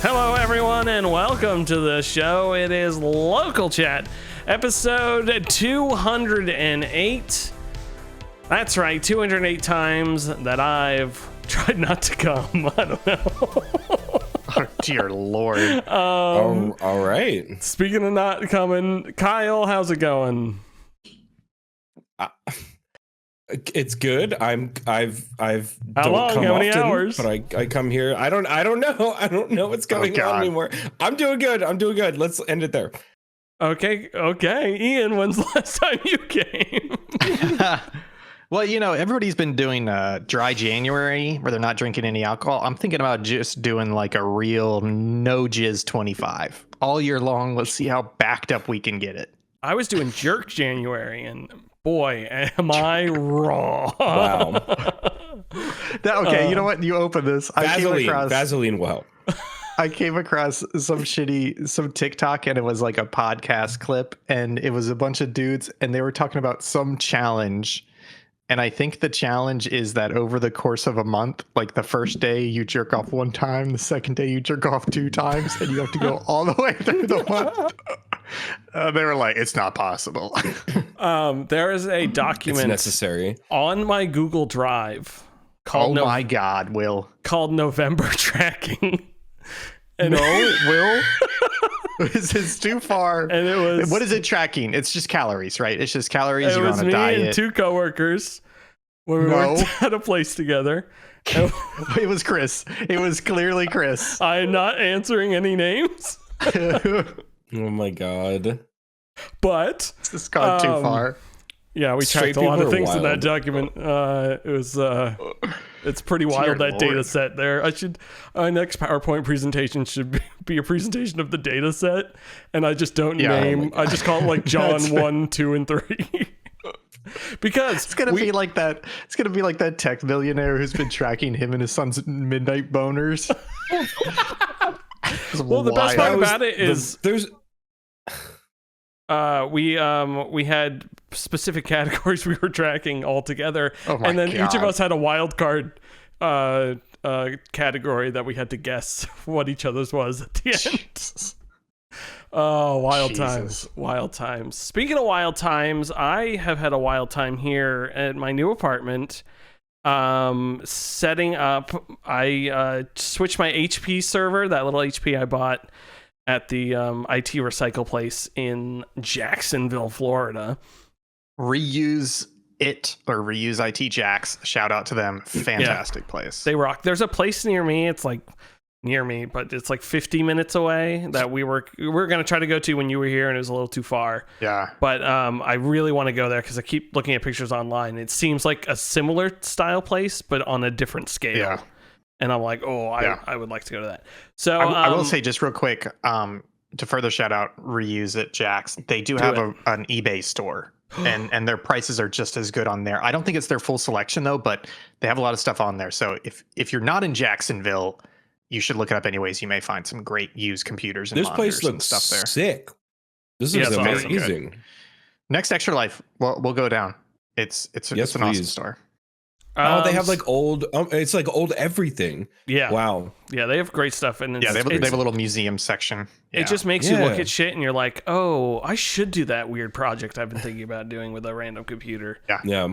Hello, everyone, and welcome to the show. It is Local Chat, episode 208. That's right, 208 times that I've tried not to come. I don't know. Oh, dear Lord. All right. Speaking of not coming, Kyle, how's it going? It's good. I've How long? Come How many often, hours? But I come here. I don't know. I don't know what's going on anymore. I'm doing good. Let's end it there. Okay. Ian, when's the last time you came? Well, you know, everybody's been doing dry January where they're not drinking any alcohol. I'm thinking about just doing like a real no jizz 25 all year long. Let's see how backed up we can get it. I was doing jerk January, and boy, am I wrong. Wow. You know what? You open this. Vaseline will help. I came across some TikTok, and it was like a podcast clip, and it was a bunch of dudes, and they were talking about some challenge. And I think the challenge is that over the course of a month, like the first day you jerk off one time, the second day you jerk off 2 times, and you have to go all the way through the month. They were like, it's not possible. There is a document It's necessary on my Google Drive called my God, Will. called November Tracking. And Will. This is too far. And it was, what is it tracking? It's just calories, right? It's just calories. It You're was on a me diet. and 2 coworkers when we worked at a place together. It was Chris. It was clearly Chris. I am not answering any names, Oh my God. but It's just gone too far. Yeah, we Straight tracked a lot of people are things in that wild. document. It's pretty wild, Dear that data Lord. set there. Our next PowerPoint presentation should be a presentation of the data set, and I just don't name. I just call it like John 1, 2, and 3. Because It's gonna be like that. It's gonna be like that tech billionaire who's been tracking him and his son's midnight boners. well, the best part about it is there's we had specific categories we were tracking all together, and then each of God. us had a wild card category that we had to guess what each other's was at the end. Oh, wild times. Speaking of wild times, I have had a wild time here at my new apartment. Setting up, I switched my HP server, that little HP I bought at the IT recycle place in Jacksonville, Florida. Reuse IT IT Jacks. Shout out to them. Fantastic place. They rock. There's a place near me. It's like near me, but it's like 50 minutes away that we were going to try to go to when you were here, and it was a little too far. Yeah. But I really want to go there because I keep looking at pictures online. It seems like a similar style place, but on a different scale. Yeah. And I'm like, I would like to go to that. So I will say just real quick, to further shout out Reuse It Jacks, they do have an eBay store. and their prices are just as good on there. I don't think it's their full selection though, but they have a lot of stuff on there. So if you're not in Jacksonville, you should look it up anyways. You may find some great used computers and this monitors place and looks stuff there. sick. This Yeah, is it's awesome. amazing. Next Extra Life, we'll go down. It's an awesome please. store. They have like old. It's like old everything. Yeah. Wow. Yeah, they have great stuff. And Yeah, they have a little museum section. Yeah. It just makes you look at shit and you're like, oh, I should do that weird project I've been thinking about doing with a random computer. Yeah.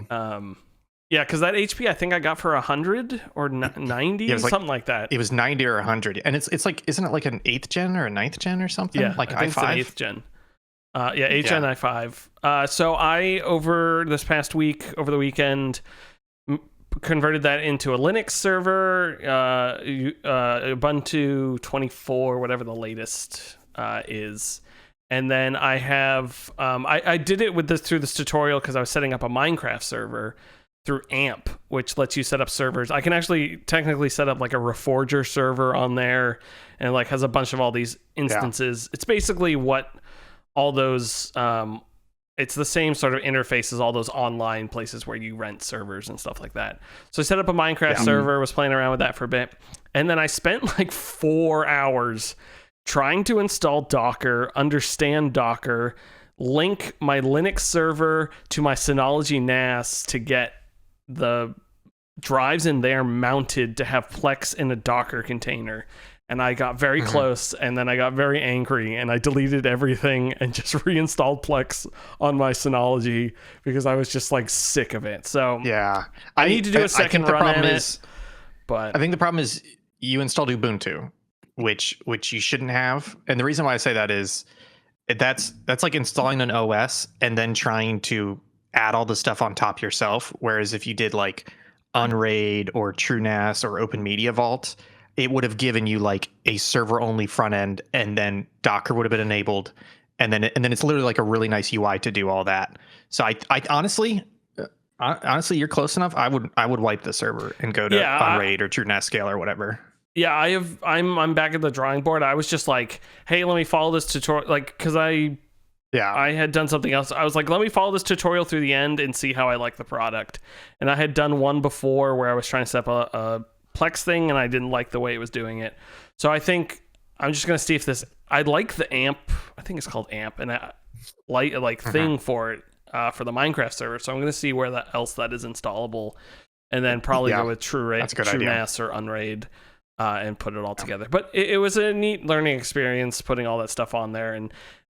Yeah, because that HP I think I got for 100 or 90, something like that. It was 90 or 100, and it's like, isn't it like an 8th gen or a 9th gen or something? Yeah, like I think i5. it's an 8th gen. 8th gen i5. So I over this past week, over the weekend, converted that into a Linux server, Ubuntu 24, whatever the latest is. And then I have I did it through this tutorial because I was setting up a Minecraft server through AMP, which lets you set up servers. I can actually technically set up like a Reforger server on there, and like has a bunch of all these instances. It's basically what all those it's the same sort of interface as all those online places where you rent servers and stuff like that. So I set up a Minecraft server, was playing around with that for a bit, and then I spent like 4 hours trying to install Docker, understand Docker, link my Linux server to my Synology NAS to get the drives in there mounted to have Plex in a Docker container. And I got very close, and then I got very angry, and I deleted everything and just reinstalled Plex on my Synology because I was just like sick of it. So yeah, I need to do a second run at it. But I think the problem is you installed Ubuntu, which you shouldn't have. And the reason why I say that is that's like installing an OS and then trying to add all the stuff on top yourself. Whereas if you did like Unraid or TrueNAS or Open Media Vault, it would have given you like a server only front end, and then Docker would have been enabled. And then it's literally like a really nice UI to do all that. So I honestly, you're close enough. I would wipe the server and go to Unraid or TrueNAS Scale or whatever. Yeah, I'm back at the drawing board. I was just like, hey, let me follow this tutorial, like, because I had done something else. I was like, let me follow this tutorial through the end and see how I like the product. And I had done one before where I was trying to set up a Plex thing, and I didn't like the way it was doing it. So I think I'm just gonna see if this. I like the AMP. I think it's called AMP, and I like thing for it for the Minecraft server. So I'm gonna see where else that is installable, and then probably go with TrueNAS or Unraid. And put it all together. But it was a neat learning experience putting all that stuff on there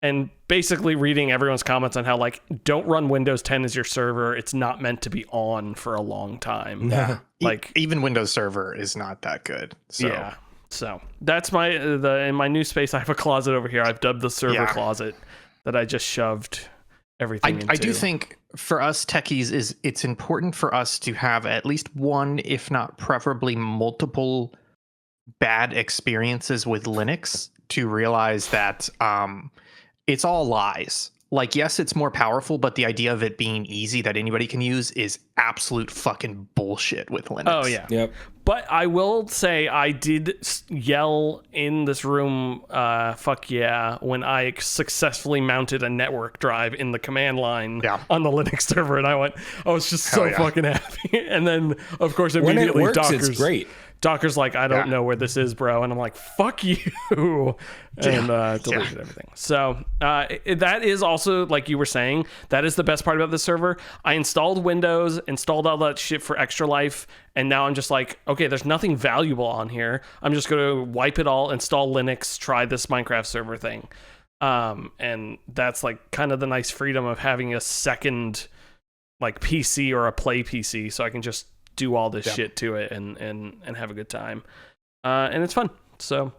and basically reading everyone's comments on how like don't run Windows 10 as your server. It's not meant to be on for a long time. Yeah. Like even Windows Server is not that good. So. Yeah. So that's in my new space. I have a closet over here. I've dubbed the server closet that I just shoved everything into. I do think for us techies it's important for us to have at least one, if not preferably multiple bad experiences with Linux to realize that it's all lies. Like, yes, it's more powerful, but the idea of it being easy that anybody can use is absolute fucking bullshit with Linux. Oh, yeah. Yep. But I will say I did yell in this room, fuck yeah, when I successfully mounted a network drive in the command line on the Linux server. And I was just so fucking happy. And then, of course, immediately when it works, it's great. Docker's like, I don't know where this is, bro. And I'm like, fuck you. And deleted everything. So that is also, like you were saying, that is the best part about the server. I installed Windows, installed all that shit for Extra Life, and now I'm just like, okay, there's nothing valuable on here. I'm just going to wipe it all, install Linux, try this Minecraft server thing. And that's like kind of the nice freedom of having a second like PC or a Play PC, so I can just do all this shit to it and have a good time. And it's fun. So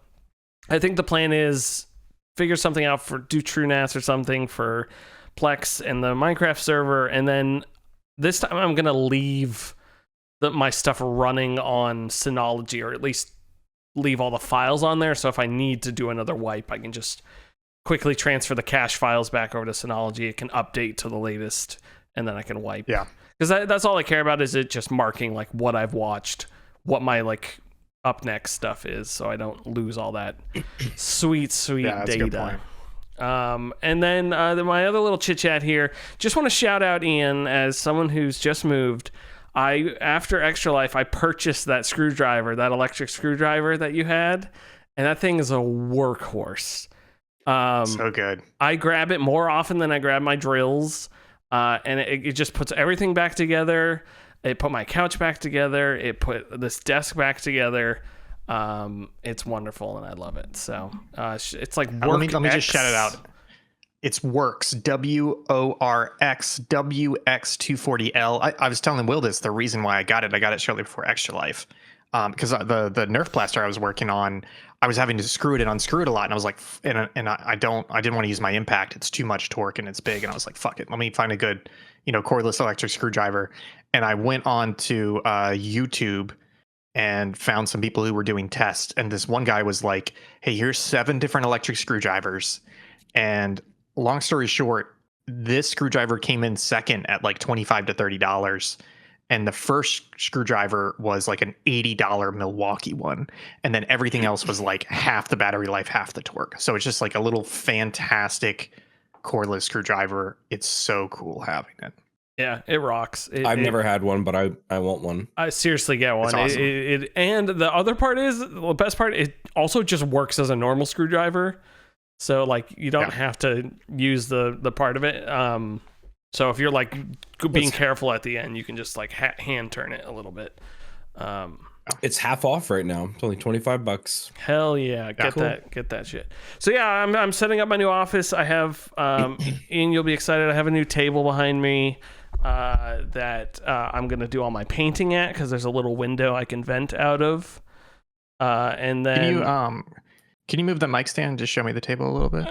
I think the plan is figure something out do TrueNAS or something for Plex and the Minecraft server. And then this time I'm going to leave my stuff running on Synology, or at least leave all the files on there. So if I need to do another wipe, I can just quickly transfer the cache files back over to Synology. It can update to the latest, and then I can wipe. Yeah. Because that's all I care about, is it just marking like what I've watched, what my like up next stuff is, so I don't lose all that sweet data. And then my other little chit chat here, just want to shout out Ian as someone who's just moved. After Extra Life, I purchased that screwdriver, that electric screwdriver that you had, and that thing is a workhorse. So good. I grab it more often than I grab my drills. And it just puts everything back together. It put my couch back together. It put this desk back together. It's wonderful, and I love it. So it's like work. Let me just shout it out. It's Works, WORX, WX240L. I was telling Will this, the reason why I got it shortly before Extra Life. Because the Nerf blaster I was working on, I was having to screw it and unscrew it a lot, and I was like, I didn't want to use my impact. It's too much torque and it's big, and I was like, fuck it, let me find a good, cordless electric screwdriver. And I went on to YouTube and found some people who were doing tests, and this one guy was like, hey, here's 7 different electric screwdrivers, and long story short, this screwdriver came in second at like $25 to $30. And the first screwdriver was like an $80 Milwaukee one. And then everything else was like half the battery life, half the torque. So it's just like a little fantastic cordless screwdriver. It's so cool having it. Yeah, it rocks. I've never had one, but I want one. I seriously get one. Awesome. And the other part is, the best part, it also just works as a normal screwdriver. So like you don't have to use the part of it. So if you're like being careful at the end, you can just like hand turn it a little bit. It's half off right now. It's only $25. Hell yeah, get that shit. So yeah, I'm setting up my new office. I have Ian, you'll be excited. I have a new table behind me that I'm gonna do all my painting at because there's a little window I can vent out of. And then can you move the mic stand and just show me the table a little bit?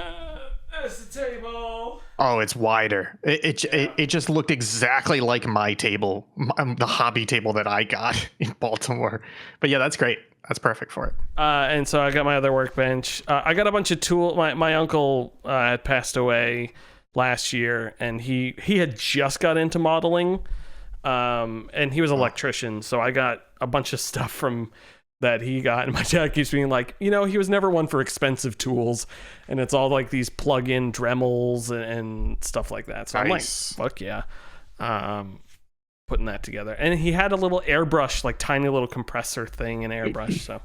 There's the table. Oh, it's wider. It just looked exactly like my table, the hobby table that I got in Baltimore. But yeah, that's great. That's perfect for it. And so I got my other workbench. I got a bunch of tools. My uncle had passed away last year, and he had just got into modeling, and he was an electrician. So I got a bunch of stuff from that he got, and my dad keeps being like, he was never one for expensive tools, and it's all like these plug-in Dremels and stuff like that. So nice. I'm like, fuck yeah, putting that together. And he had a little airbrush, like tiny little compressor thing in airbrush. So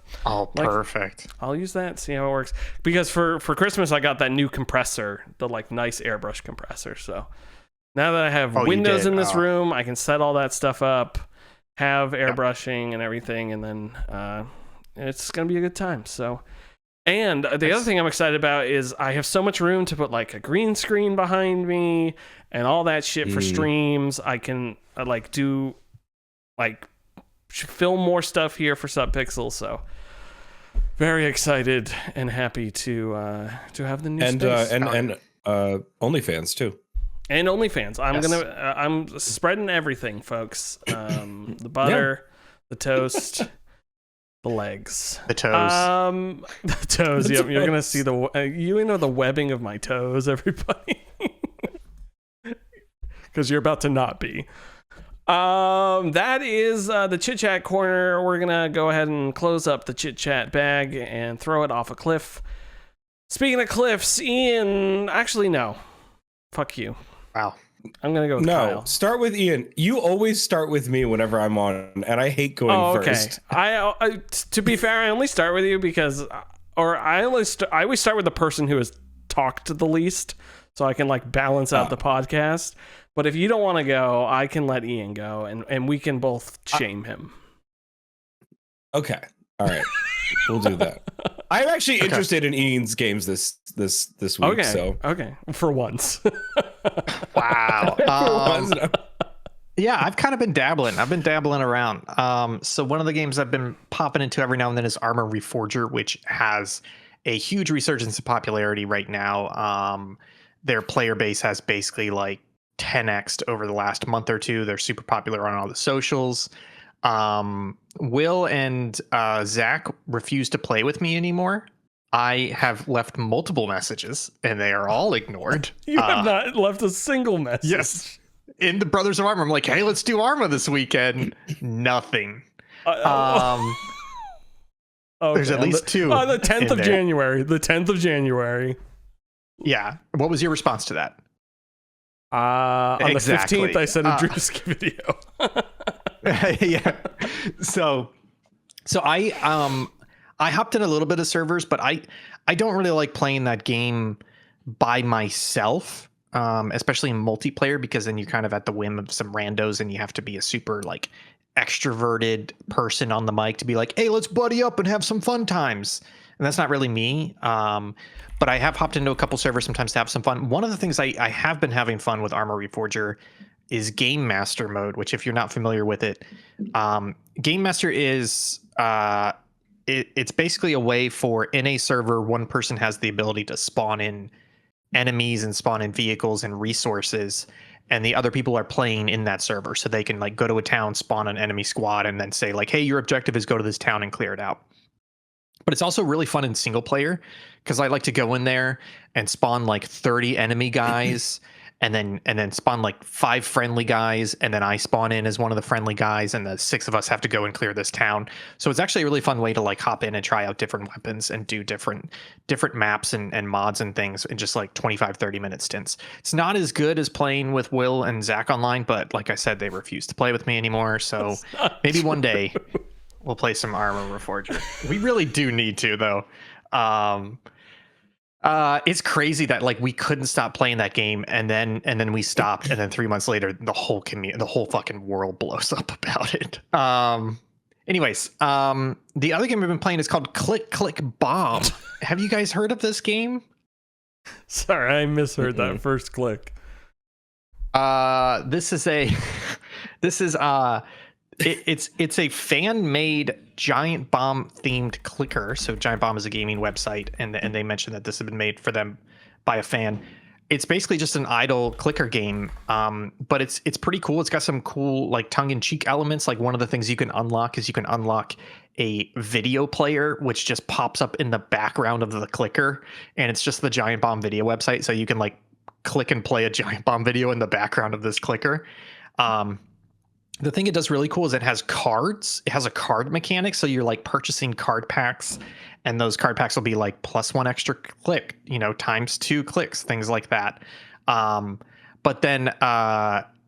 perfect. I'll use that, see how it works. Because for Christmas I got that new compressor, the like nice airbrush compressor. So now that I have windows in this room, I can set all that stuff up, have airbrushing and everything, and then it's gonna be a good time. So, and the other thing I'm excited about is I have so much room to put like a green screen behind me and all that shit for streams. I can do film more stuff here for Subpixel. So very excited and happy to have the new space. And OnlyFans too. And OnlyFans. I'm spreading everything, folks. The butter, the toast, the legs, the toes. The toes. Yep, you're gonna see the webbing of my toes, everybody, because you're about to not be. That is the chit chat corner. We're gonna go ahead and close up the chit chat bag and throw it off a cliff. Speaking of cliffs, Ian. Actually, no. Fuck you. Wow. I'm gonna go with Kyle. Start with Ian. You always start with me whenever I'm on, and I hate going first. I to be fair, I only start with you because, I always start with the person who has talked the least, so I can like balance out the podcast. But if you don't want to go, I can let Ian go, and we can both shame him. Okay. All right. We'll do that. I'm actually interested in Ian's games this week. Okay. For once. Wow. Yeah, I've kind of been dabbling. I've been dabbling around. So one of the games I've been popping into every now and then is Armor Reforger, which has a huge resurgence of popularity right now. Their player base has basically like 10x'd over the last month or two. They're super popular on all the socials. Will and Zach refuse to play with me anymore. I have left multiple messages and they are all ignored. You have not left a single message. Yes. In the Brothers of Armor, I'm like, hey, let's do Arma this weekend. Nothing. There's at least two. On the 10th of January. The 10th of January. Yeah. What was your response to that? On exactly. The 15th, I sent a Drewski video. Yeah. So I hopped in a little bit of servers, but I don't really like playing that game by myself, especially in multiplayer, because then you're kind of at the whim of some randos and you have to be a super like extroverted person on the mic to be like, hey, let's buddy up and have some fun times. And that's not really me. But I have hopped into a couple servers sometimes to have some fun. One of the things I have been having fun with Armor Reforger is Game Master mode, which if you're not familiar with it, Game Master is it's basically a way for in a server, one person has the ability to spawn in enemies and spawn in vehicles and resources, and the other people are playing in that server. So they can like go to a town, spawn an enemy squad, and then say like, hey, your objective is go to this town and clear it out. But it's also really fun in single player because I like to go in there and spawn like 30 enemy guys and then spawn like 5 friendly guys, and then I spawn in as one of the friendly guys, and the 6 of us have to go and clear this town. So it's actually a really fun way to like hop in and try out different weapons and do different maps and mods and things in just like 25-30 minute stints. It's not as good as playing with Will and Zach online, but like I said, they refuse to play with me anymore. So maybe one day we'll play some Armor Reforger. We really do need to, though. It's crazy that like we couldn't stop playing that game, and then we stopped, and then 3 months later, the whole community, the whole fucking world blows up about it. Anyways, the other game we've been playing is called Click Click Bomb. Have you guys heard of this game? Sorry, I misheard that first click. This is a it's a fan-made Giant Bomb themed clicker. So Giant Bomb is a gaming website, and they mentioned that this had been made for them by a fan. It's basically just an idle clicker game, but it's pretty cool. It's got some cool like tongue-in-cheek elements. Like one of the things you can unlock is you can unlock a video player, which just pops up in the background of the clicker, and it's just the Giant Bomb video website. So you can like click and play a Giant Bomb video in the background of this clicker. The thing it does really cool is it has cards. It has a card mechanic. So you're like purchasing card packs, and those card packs will be like +1 extra click, times 2 clicks, things like that. But then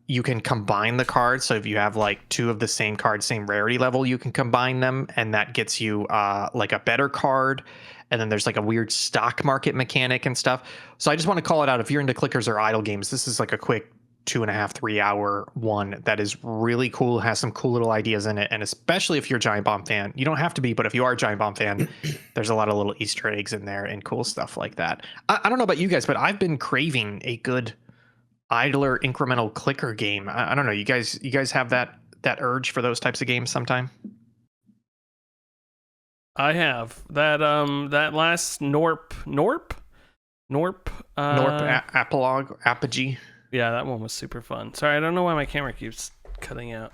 you can combine the cards. So if you have like 2 of the same card, same rarity level, you can combine them, and that gets you like a better card. And then there's like a weird stock market mechanic and stuff. So I just want to call it out. If you're into clickers or idle games, this is like a quick 2.5-3 hour one that is really cool, has some cool little ideas in it. And especially if you're a Giant Bomb fan, you don't have to be, but if you are a Giant Bomb fan, there's a lot of little Easter eggs in there and cool stuff like that. I don't know about you guys, but I've been craving a good idler incremental clicker game. I don't know. You guys have that urge for those types of games sometime? I have that last Norp Apogee. Yeah, that one was super fun. Sorry, I don't know why my camera keeps cutting out.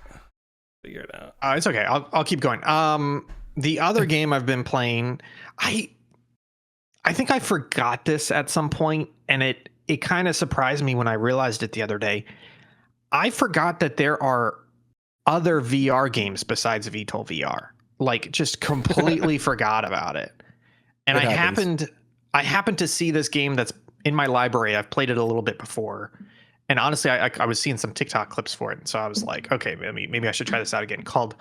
Figure it out. It's okay. I'll keep going. The other game I've been playing, I think I forgot this at some point, and it kind of surprised me when I realized it the other day. I forgot that there are other VR games besides VTOL VR. Like, just completely forgot about it. And I happened to see this game that's in my library. I've played it a little bit before. And honestly, I was seeing some TikTok clips for it. And so I was like, okay, maybe I should try this out again. Called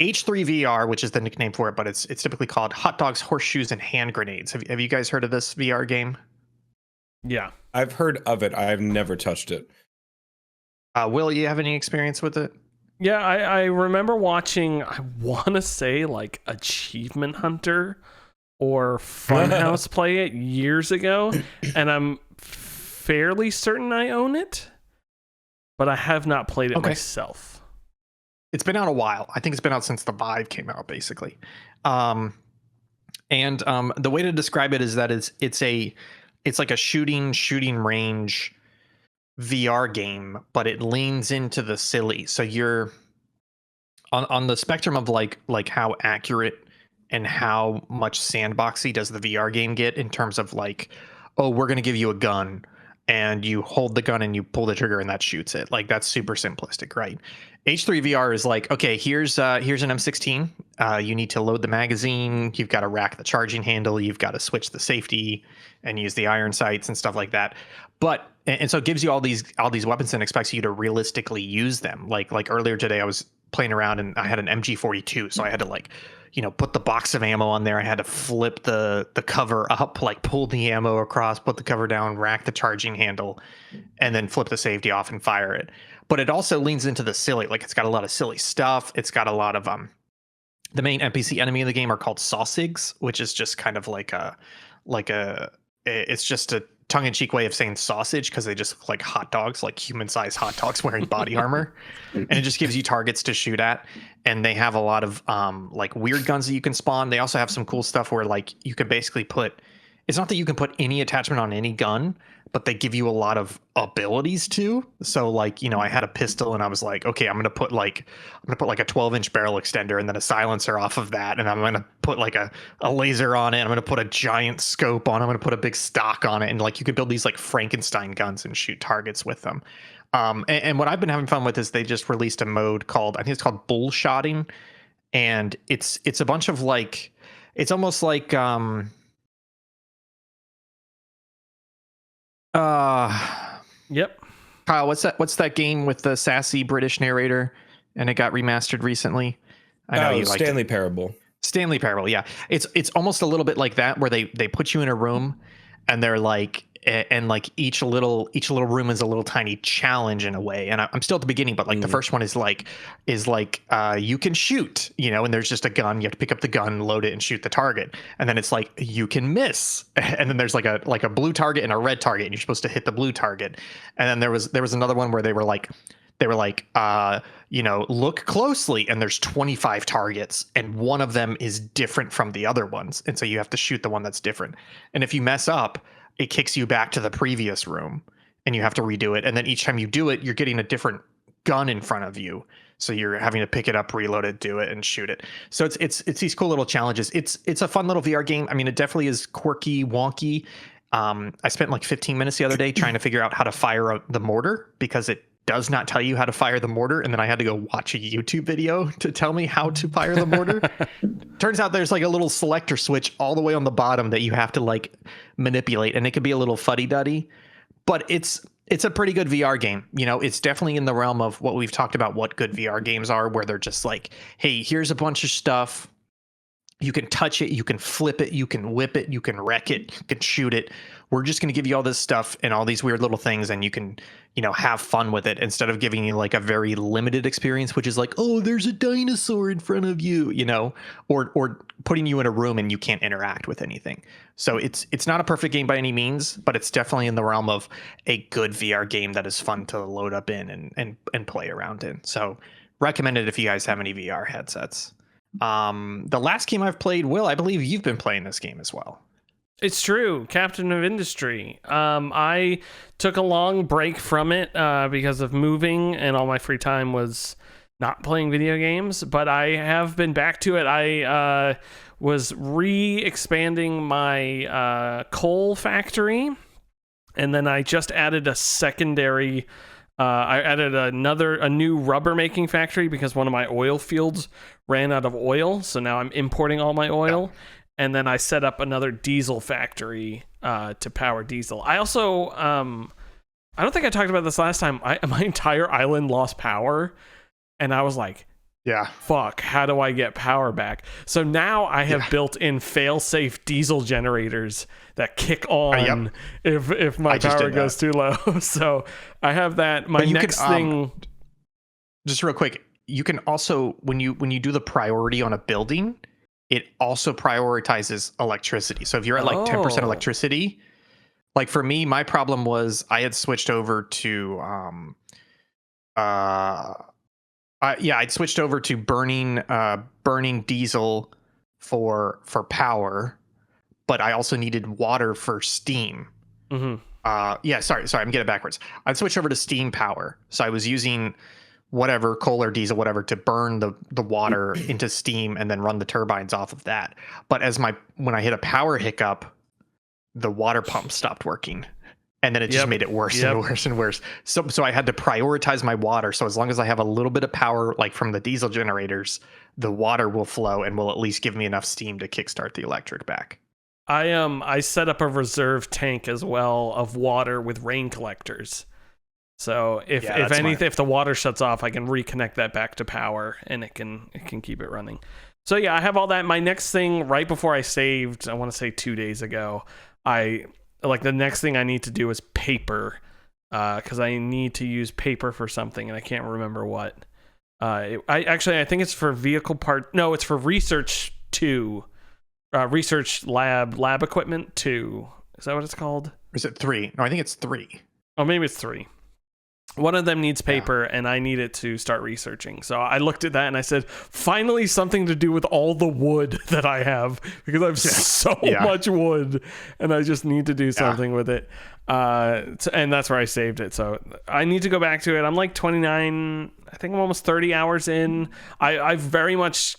H3VR, which is the nickname for it, but it's typically called Hot Dogs, Horseshoes, and Hand Grenades. Have you guys heard of this VR game? Yeah. I've heard of it. I've never touched it. Will, you have any experience with it? Yeah, I remember watching, I want to say like Achievement Hunter or Funhouse play it years ago, and I'm fairly certain I own it, but I have not played it myself. It's been out a while. I think it's been out since the Vive came out, basically. And the way to describe it is that it's like a shooting range VR game, but it leans into the silly. So you're on the spectrum of like how accurate and how much sandboxy does the VR game get in terms of like, oh, we're going to give you a gun and you hold the gun and you pull the trigger and that shoots it. Like, that's super simplistic, right? H3VR is like, okay, here's an M16. You need to load the magazine. You've got to rack the charging handle. You've got to switch the safety and use the iron sights and stuff like that. But and so it gives you all these weapons and expects you to realistically use them. Like earlier today, I was playing around and I had an MG42, so I had to put the box of ammo on there. I had to flip the cover up, like pull the ammo across, put the cover down, rack the charging handle, and then flip the safety off and fire it. But it also leans into the silly. Like, it's got a lot of silly stuff. It's got a lot of the main NPC enemy of the game are called saucigs, which is just kind of it's just a tongue-in-cheek way of saying sausage because they just look like hot dogs, like human-sized hot dogs wearing body armor. And it just gives you targets to shoot at. And they have a lot of like weird guns that you can spawn. They also have some cool stuff where like you can basically it's not that you can put any attachment on any gun, but they give you a lot of abilities too. So like, I had a pistol and I was like, okay, I'm going to put like a 12-inch barrel extender and then a silencer off of that. And I'm going to put like a laser on it. I'm going to put a giant scope on it. I'm going to put a big stock on it. And like, you could build these like Frankenstein guns and shoot targets with them. And what I've been having fun with is they just released a mode called, I think it's called bullshotting. And it's a bunch of like, it's almost like, Yep. Kyle, what's that game with the sassy British narrator and it got remastered recently? I know you like Stanley Parable. Stanley Parable, yeah. It's almost a little bit like that, where they put you in a room, and they're like, and like each little room is a little tiny challenge in a way. And I'm still at the beginning, but like the first one is like you can shoot, and there's just a gun. You have to pick up the gun, load it, and shoot the target. And then it's like you can miss, and then there's like a blue target and a red target, and you're supposed to hit the blue target. And then there was another one where they were like, look closely, and there's 25 targets, and one of them is different from the other ones. And so you have to shoot the one that's different. And if you mess up, it kicks you back to the previous room, and you have to redo it. And then each time you do it, you're getting a different gun in front of you. So you're having to pick it up, reload it, do it, and shoot it. So it's these cool little challenges. It's a fun little VR game. I mean, it definitely is quirky, wonky. I spent like 15 minutes the other day trying to figure out how to fire the mortar, because it does not tell you how to fire the mortar, and then I had to go watch a YouTube video to tell me how to fire the mortar. Turns out there's like a little selector switch all the way on the bottom that you have to like manipulate, and it could be a little fuddy-duddy, but it's a pretty good VR game. It's definitely in the realm of what we've talked about, what good VR games are, where they're just like, hey, here's a bunch of stuff. You can touch it, you can flip it, you can whip it, you can wreck it, you can shoot it. We're just going to give you all this stuff and all these weird little things, and you can, have fun with it, instead of giving you like a very limited experience, which is like, oh, there's a dinosaur in front of you, or putting you in a room and you can't interact with anything. So it's not a perfect game by any means, but it's definitely in the realm of a good VR game that is fun to load up in and play around in. So recommend it if you guys have any VR headsets. The last game I've played, Will, I believe you've been playing this game as well. It's true. Captain of Industry. I took a long break from it because of moving, and all my free time was not playing video games, but I have been back to it. I was re-expanding my coal factory, and then I just added a secondary I added a new rubber making factory because one of my oil fields ran out of oil. So now I'm importing all my oil. And then I set up another diesel factory to power diesel. I also, I don't think I talked about this last time. My entire island lost power. And I was like, yeah, fuck, how do I get power back? So now I have built in fail-safe diesel generators that kick on if my power goes too low. So I have that. My next thing, just real quick, you can also, when you do the priority on a building, it also prioritizes electricity. So if you're at like 10% electricity, like for me, my problem was I had switched over to I'd switched over to burning diesel for power, but I also needed water for steam. Mm-hmm. Sorry, I'm getting it backwards. I'd switched over to steam power, so I was using whatever, coal or diesel, whatever, to burn the water into steam and then run the turbines off of that. But when I hit a power hiccup, the water pump stopped working. And then it just made it worse and worse and worse. So I had to prioritize my water. So as long as I have a little bit of power, like from the diesel generators, the water will flow and will at least give me enough steam to kickstart the electric back. I set up a reserve tank as well of water with rain collectors. So if the water shuts off, I can reconnect that back to power, and it can keep it running. So yeah, I have all that. My next thing, right before I saved, I want to say 2 days ago, the next thing I need to do is paper, because I need to use paper for something, and I can't remember what. I think it's for vehicle part. No, it's for research 2, research lab equipment 2. Is that what it's called? Or is it 3? No, I think it's 3. Oh, maybe it's 3. One of them needs paper, and I need it to start researching. So I looked at that and I said, finally something to do with all the wood that I have, because I have so much wood and I just need to do something with it. And that's where I saved it. So I need to go back to it. I'm like 29, I think I'm almost 30 hours in. I very much,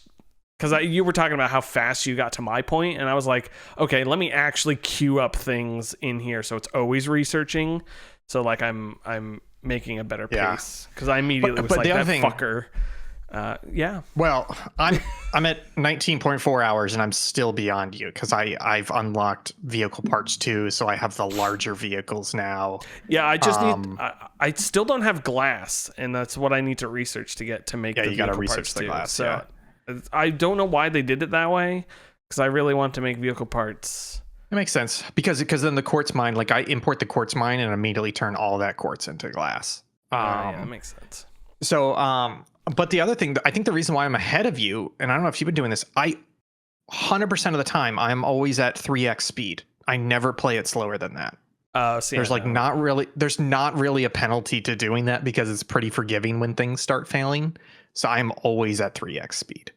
because you were talking about how fast you got to my point, and I was like, okay, let me actually queue up things in here so it's always researching. So like I'm making a better pace, because I immediately was like, that fucker. Well, I'm at 19.4 hours and I'm still beyond you, because I've unlocked vehicle parts 2, so I have the larger vehicles now. Yeah, I just need. I still don't have glass, and that's what I need to research to get to make. Yeah, the you got to vehicle research parts the too. glass. So I don't know why they did it that way, because I really want to make vehicle parts. It makes sense because then the quartz mine, like I import the quartz mine and immediately turn all that quartz into glass. Yeah, that makes sense. So, but the other thing, I think the reason why I'm ahead of you, and I don't know if you've been doing this, 100% of the time I'm always at 3x speed. I never play it slower than that. There's not really a penalty to doing that because it's pretty forgiving when things start failing. So I'm always at 3x speed.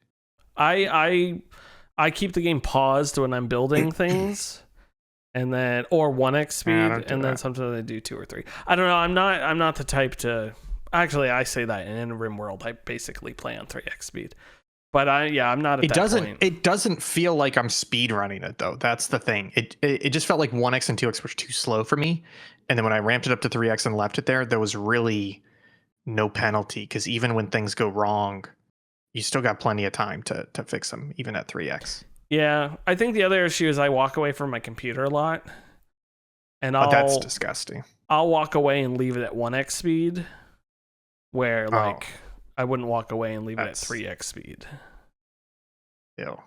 I keep the game paused when I'm building things, and then or 1x speed, and then sometimes I do 2 or 3. I don't know. I'm not the type to. Actually, I say that in RimWorld, I basically play on 3x speed. But I'm not at that point. It doesn't feel like I'm speed running it though. That's the thing. It just felt like 1x and 2x were too slow for me. And then when I ramped it up to 3x and left it there was really no penalty because even when things go wrong, you still got plenty of time to fix them, even at 3x. Yeah, I think the other issue is I walk away from my computer a lot, and that's disgusting. I'll walk away and leave it at 1x speed, where like I wouldn't walk away and leave it at 3x speed. Ew.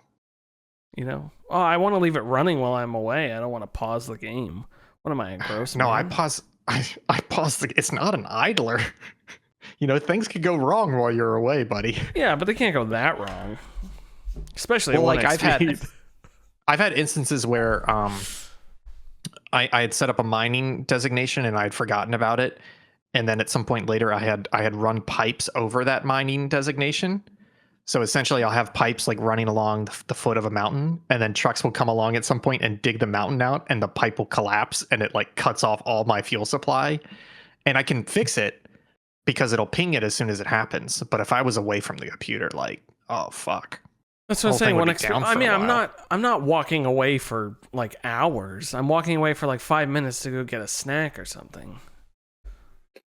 You know? Oh, I want to leave it running while I'm away. I don't want to pause the game. What am I, a gross No, man? I pause it's not an idler. You know, things could go wrong while you're away, buddy. Yeah, but they can't go that wrong. Especially well, at 1x speed. I've had instances where I had set up a mining designation and I'd forgotten about it. And then at some point later, I had run pipes over that mining designation. So essentially, I'll have pipes like running along the foot of a mountain, and then trucks will come along at some point and dig the mountain out, and the pipe will collapse, and it like cuts off all my fuel supply. And I can fix it because it'll ping it as soon as it happens. But if I was away from the computer, like, oh fuck. That's what I'm saying. I'm not walking away for like hours. I'm walking away for like 5 minutes to go get a snack or something.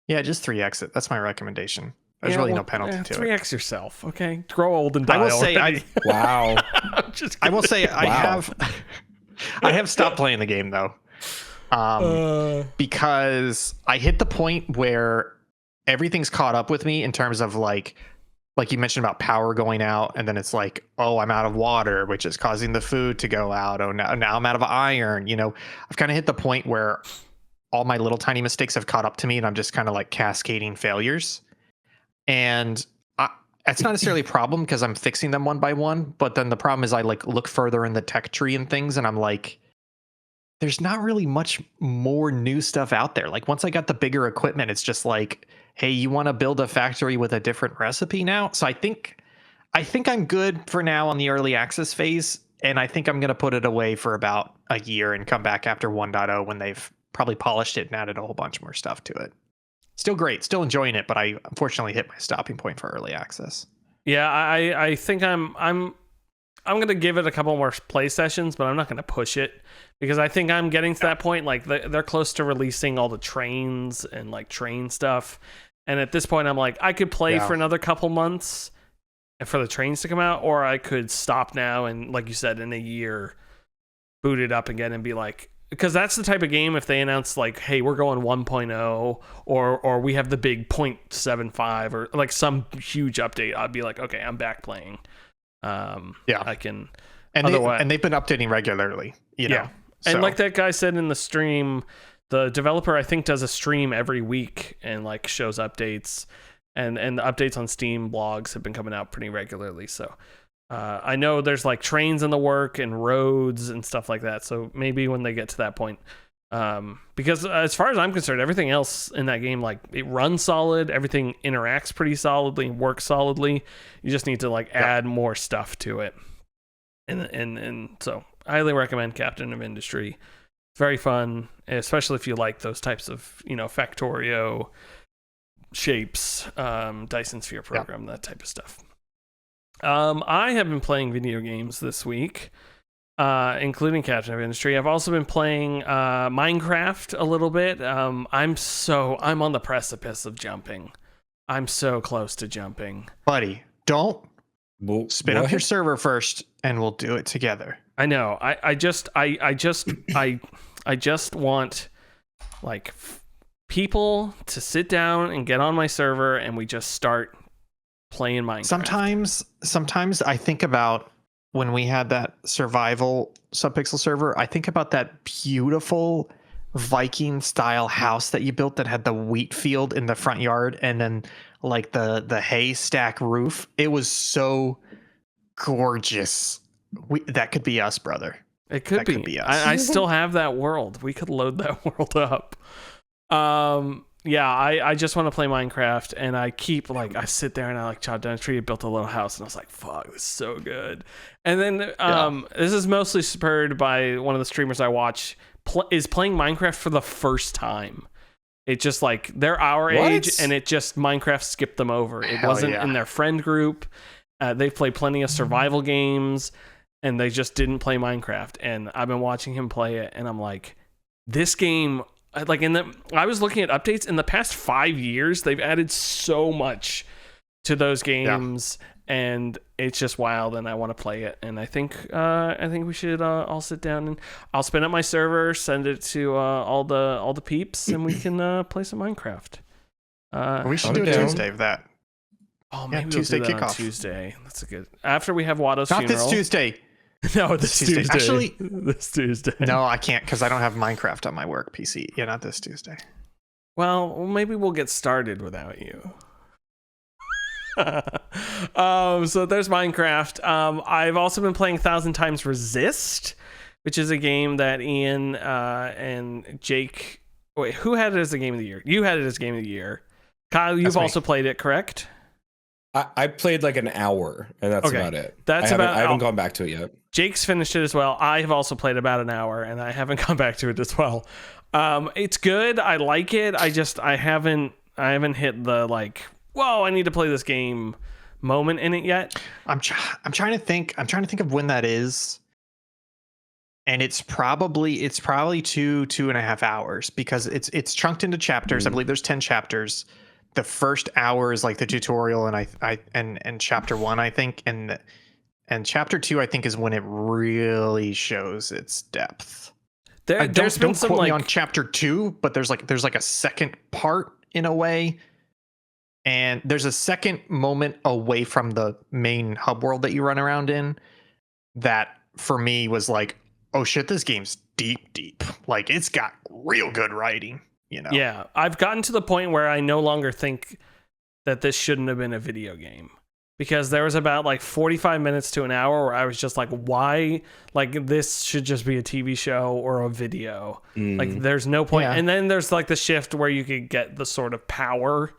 Yeah, just 3x it. That's my recommendation. There's really no penalty to 3x yourself, okay? Grow old and die. I will say, wow. I will say, wow. I have stopped playing the game though, because I hit the point where everything's caught up with me in terms of like you mentioned about power going out, and then it's like, oh, I'm out of water, which is causing the food to go out. Oh, now I'm out of iron. You know, I've kind of hit the point where all my little tiny mistakes have caught up to me, and I'm just kind of like cascading failures. And that's not necessarily a problem because I'm fixing them one by one. But then the problem is I like look further in the tech tree and things, and I'm like, there's not really much more new stuff out there. Like once I got the bigger equipment, it's just like, hey, you want to build a factory with a different recipe now? So I think I'm good for now on the early access phase, and I think I'm going to put it away for about a year and come back after 1.0 when they've probably polished it and added a whole bunch more stuff to it. Still great, still enjoying it, but I unfortunately hit my stopping point for early access. Yeah, I think I'm gonna give it a couple more play sessions, but I'm not gonna push it because I think I'm getting to that point. Like they're close to releasing all the trains and like train stuff, and at this point, I'm like, I could play for another couple months for the trains to come out, or I could stop now and, like you said, in a year, boot it up again and be like. Because that's the type of game if they announce like, hey, we're going 1.0 or we have the big 0.75 or like some huge update, I'd be like, okay, I'm back playing. I can. And they've been updating regularly, you know. So. And like that guy said in the stream, the developer I think does a stream every week and like shows updates, and the updates on Steam blogs have been coming out pretty regularly. So. I know there's like trains in the work and roads and stuff like that. So maybe when they get to that point, because as far as I'm concerned, everything else in that game, like it runs solid, everything interacts pretty solidly, works solidly. You just need to like add more stuff to it. And so I highly recommend Captain of Industry. Very fun, especially if you like those types of, you know, Factorio shapes, Dyson Sphere program, that type of stuff. I have been playing video games this week, including Captain of Industry. I've also been playing Minecraft a little bit. I'm on the precipice of jumping. I'm so close to jumping. Buddy, don't spin up your server first and we'll do it together. I know. I just want like people to sit down and get on my server and we just start playing Minecraft. Sometimes I think about when we had that survival subpixel server, I think about that beautiful Viking style house that you built that had the wheat field in the front yard and then like the hay stack roof. It was so gorgeous. That could be us, brother. It could That be. could be us. I still have that world. We could load that world up. Yeah, I just want to play Minecraft, and I keep like I sit there and I like chopped down a tree, built a little house, and I was like, "Fuck, this is so good." And then this is mostly spurred by one of the streamers I watch is playing Minecraft for the first time. It just like they're our age, and it just Minecraft skipped them over. It wasn't in their friend group. They've played plenty of survival games, and they just didn't play Minecraft. And I've been watching him play it, and I'm like, this game. Like I was looking at updates in the past 5 years, they've added so much to those games, and it's just wild. And I want to play it. And I think we should all sit down and I'll spin up my server, send it to all the peeps, and we can play some Minecraft. We should do a Tuesday of that. Oh, maybe Tuesday we'll do that on kickoff. Tuesday. That's a good. After we have Watto's Not funeral. this Tuesday. No, this Tuesday. Actually, this Tuesday. No, I can't because I don't have Minecraft on my work PC. Yeah, not this Tuesday. Well, maybe we'll get started without you. So there's Minecraft. I've also been playing 1,000 Times Resist, which is a game that Ian and Jake. Wait, who had it as the game of the year? You had it as game of the year. Kyle, you've also played it, correct? I played like an hour, and that's about it. I haven't gone back to it yet. Jake's finished it as well. I have also played about an hour, and I haven't gone back to it as well. It's good. I like it. I haven't hit the like, whoa, I need to play this game moment in it yet. I'm trying to think of when that is. And it's probably 2.5 hours because it's chunked into chapters. I believe there's 10 chapters. The first hour is like the tutorial, and chapter 1, I think, and chapter 2, I think, is when it really shows its depth. There's been some quote me on chapter 2, but there's like a second part in a way, and there's a second moment away from the main hub world that you run around in that for me was like, oh shit, this game's deep. Like it's got real good writing. You know? Yeah, I've gotten to the point where I no longer think that this shouldn't have been a video game, because there was about like 45 minutes to an hour where I was just like, why? Like this should just be a TV show or a video. Like there's no point. And then there's like the shift where you could get the sort of power,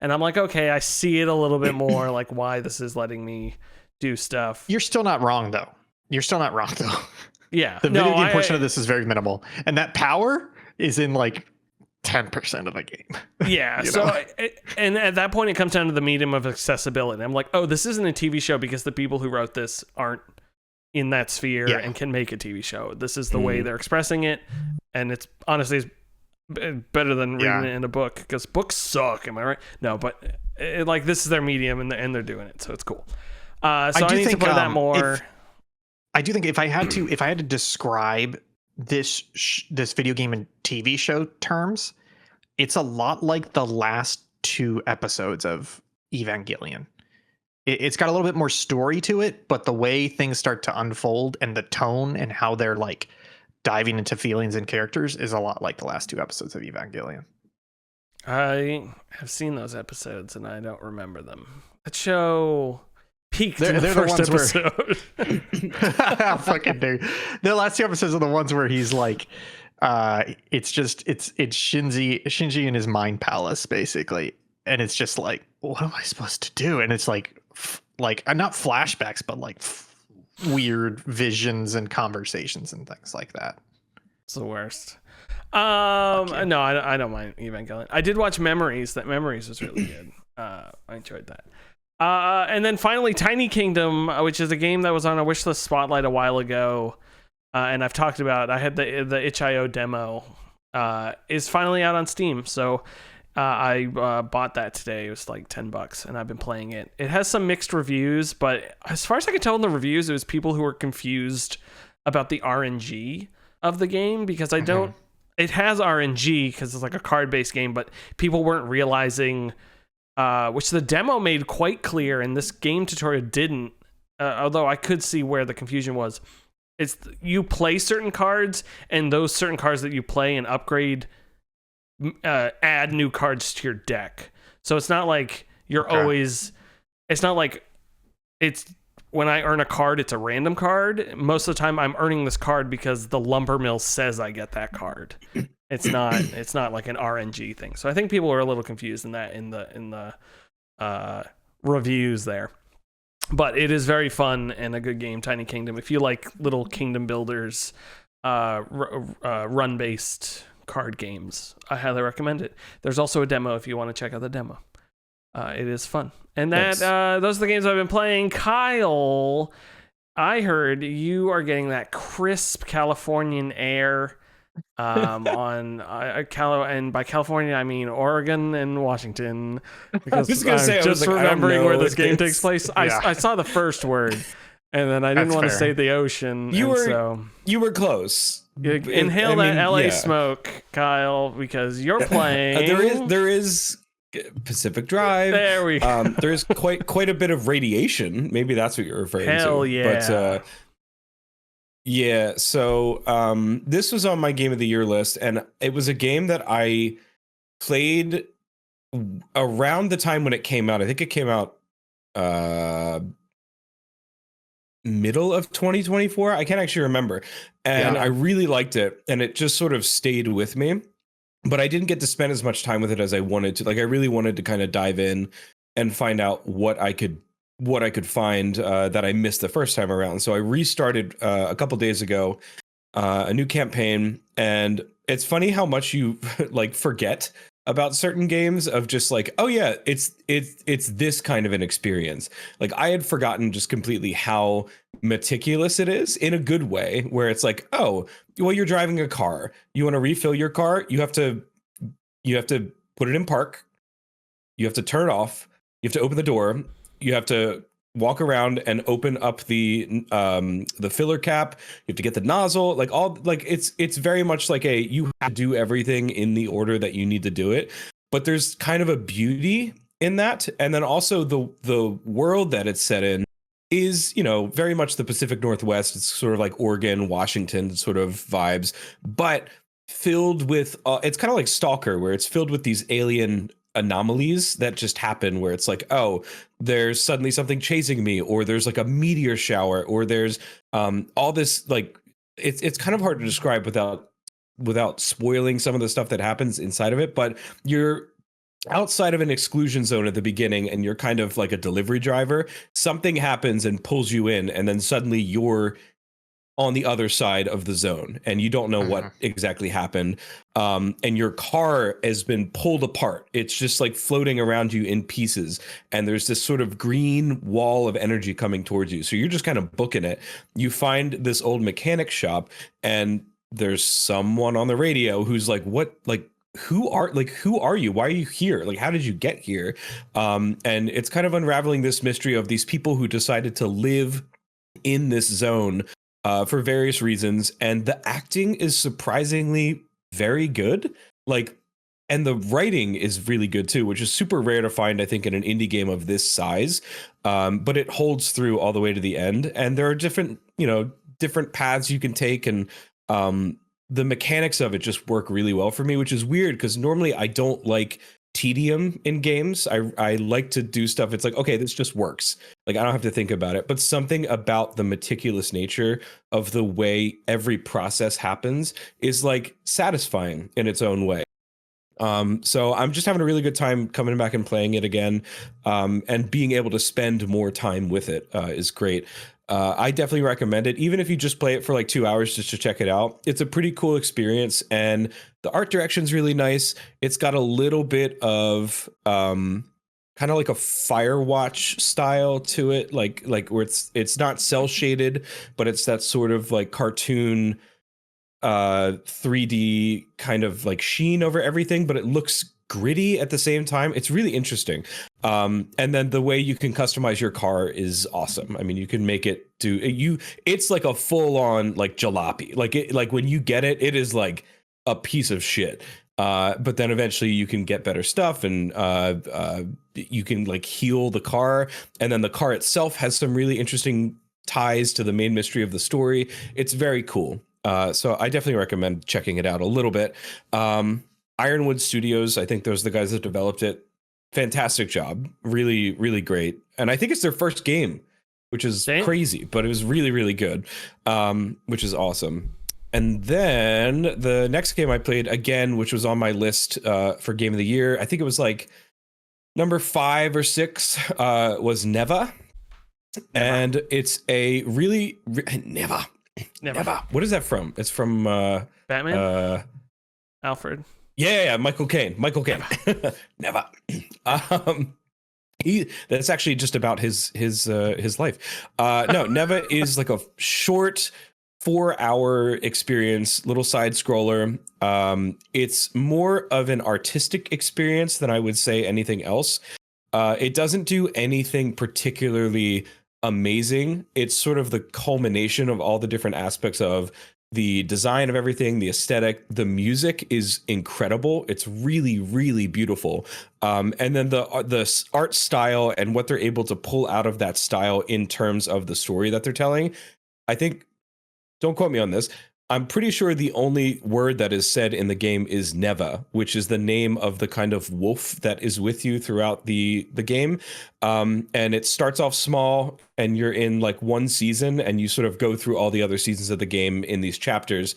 and I'm like, okay, I see it a little bit more. Like why this is letting me do stuff. You're still not wrong though. Yeah, the video game portion of this is very minimal, and that power is in like 10% of the game. Yeah. And at that point, it comes down to the medium of accessibility. I'm like, oh, this isn't a TV show because the people who wrote this aren't in that sphere and can make a TV show. This is the way they're expressing it, and it's honestly better than reading it in a book, because books suck. Am I right? No, but like this is their medium, and they're doing it, so it's cool. So I need to play that more. I do think if I had to describe this video game in TV show terms, it's a lot like the last 2 episodes of Evangelion. It's got a little bit more story to it, but the way things start to unfold and the tone and how they're like diving into feelings and characters is a lot like the last 2 episodes of Evangelion. I have seen those episodes and I don't remember them. That show peaked in the first episode. Fucking dude. The last 2 episodes are the ones where he's like, it's Shinji in his mind palace basically, and it's just like, what am I supposed to do? And it's like not flashbacks, but like weird visions and conversations and things like that. It's the worst. No, I don't mind Evangelion. I did watch Memories. That Memories was really good. I enjoyed that. And then finally, Tiny Kingdom, which is a game that was on a wishlist spotlight a while ago, and I've talked about. I had the itch.io demo. Is finally out on Steam, so I bought that today. It was like $10, and I've been playing it. It has some mixed reviews, but as far as I can tell in the reviews, it was people who were confused about the RNG of the game, because I don't. It has RNG because it's like a card-based game, but people weren't realizing which the demo made quite clear, and this game tutorial didn't. Although I could see where the confusion was. It's you play certain cards, and those certain cards that you play and upgrade add new cards to your deck. So it's not like you're always. It's not like it's when I earn a card, it's a random card. Most of the time, I'm earning this card because the lumber mill says I get that card. It's not like an RNG thing. So I think people are a little confused in the reviews there. But it is very fun and a good game, Tiny Kingdom. If you like little kingdom builders, run-based card games, I highly recommend it. There's also a demo if you want to check out the demo. It is fun. And those are the games I've been playing. Kyle, I heard you are getting that crisp Californian air on Callout, and by California I mean Oregon and Washington, because I'm just remembering where this game takes place. I saw the first word and then I didn't want to say the ocean. You were close. Inhale that LA smoke, Kyle, because you're playing. There is Pacific Drive. There we go. There's quite a bit of radiation. Maybe that's what you're referring to. Hell yeah. But yeah, so this was on my game of the year list, and it was a game that I played around the time when it came out. I think it came out middle of 2024. I can't actually remember. And I really liked it, and it just sort of stayed with me. But I didn't get to spend as much time with it as I wanted to. Like, I really wanted to kind of dive in and find out what I could find that I missed the first time around. So I restarted a couple days ago, a new campaign, and it's funny how much you like forget about certain games of just like, oh yeah, it's this kind of an experience. Like, I had forgotten just completely how meticulous it is in a good way, where it's like, oh, well, you're driving a car, you want to refill your car, you have to put it in park, you have to turn it off, you have to open the door, you have to walk around and open up the filler cap, you have to get the nozzle, like all, like it's very much like you have to do everything in the order that you need to do it. But there's kind of a beauty in that, and then also the world that it's set in is, you know, very much the Pacific Northwest. It's sort of like Oregon, Washington sort of vibes, but filled with it's kind of like Stalker, where it's filled with these alien anomalies that just happen, where it's like, oh, there's suddenly something chasing me, or there's like a meteor shower, or there's all this, like, it's kind of hard to describe without spoiling some of the stuff that happens inside of it. But you're outside of an exclusion zone at the beginning, and you're kind of like a delivery driver. Something happens and pulls you in, and then suddenly you're on the other side of the zone, and you don't know what exactly happened. And your car has been pulled apart. It's just like floating around you in pieces. And there's this sort of green wall of energy coming towards you. So you're just kind of booking it. You find this old mechanic shop, and there's someone on the radio who's like, what, like, who are you? Why are you here? Like, how did you get here? And it's kind of unraveling this mystery of these people who decided to live in this zone for various reasons. And the acting is surprisingly very good. Like, and the writing is really good too, which is super rare to find, I think, in an indie game of this size. But it holds through all the way to the end. And there are different paths you can take, and the mechanics of it just work really well for me, which is weird because normally I don't like tedium in games. I like to do stuff. It's like, okay, this just works. Like, I don't have to think about it. But something about the meticulous nature of the way every process happens is like satisfying in its own way. So I'm just having a really good time coming back and playing it again, and being able to spend more time with it is great. I definitely recommend it, even if you just play it for like 2 hours just to check it out. It's a pretty cool experience, and the art direction's really nice. It's got a little bit of kind of like a Firewatch style to it, like where it's not cell shaded, but it's that sort of like cartoon 3D kind of like sheen over everything, but it looks gritty at the same time. It's really interesting. And then the way you can customize your car is awesome. I mean, you can make it it's like a full on like jalopy. Like when you get it, it is like a piece of shit. But then eventually you can get better stuff, and you can like heal the car, and then the car itself has some really interesting ties to the main mystery of the story. It's very cool. So I definitely recommend checking it out a little bit. Ironwood Studios, I think those are the guys that developed it. Fantastic job. Really, really great. And I think it's their first game, which is crazy, but it was really, really good, which is awesome. And then the next game I played again, which was on my list for Game of the Year, I think it was like number 5 or 6, was Neva. And it's a really Neva. What is that from? It's from Batman. Alfred. Yeah, Michael Caine. Neva. That's actually just about his life. No, Neva is like a short 4-hour experience, little side scroller. It's more of an artistic experience than I would say anything else. It doesn't do anything particularly amazing. It's sort of the culmination of all the different aspects of the design of everything, the aesthetic. The music is incredible. It's really, really beautiful. And then the art style and what they're able to pull out of that style in terms of the story that they're telling. I think, don't quote me on this, I'm pretty sure the only word that is said in the game is Neva, which is the name of the kind of wolf that is with you throughout the game. And it starts off small, and you're in like one season, and you sort of go through all the other seasons of the game in these chapters.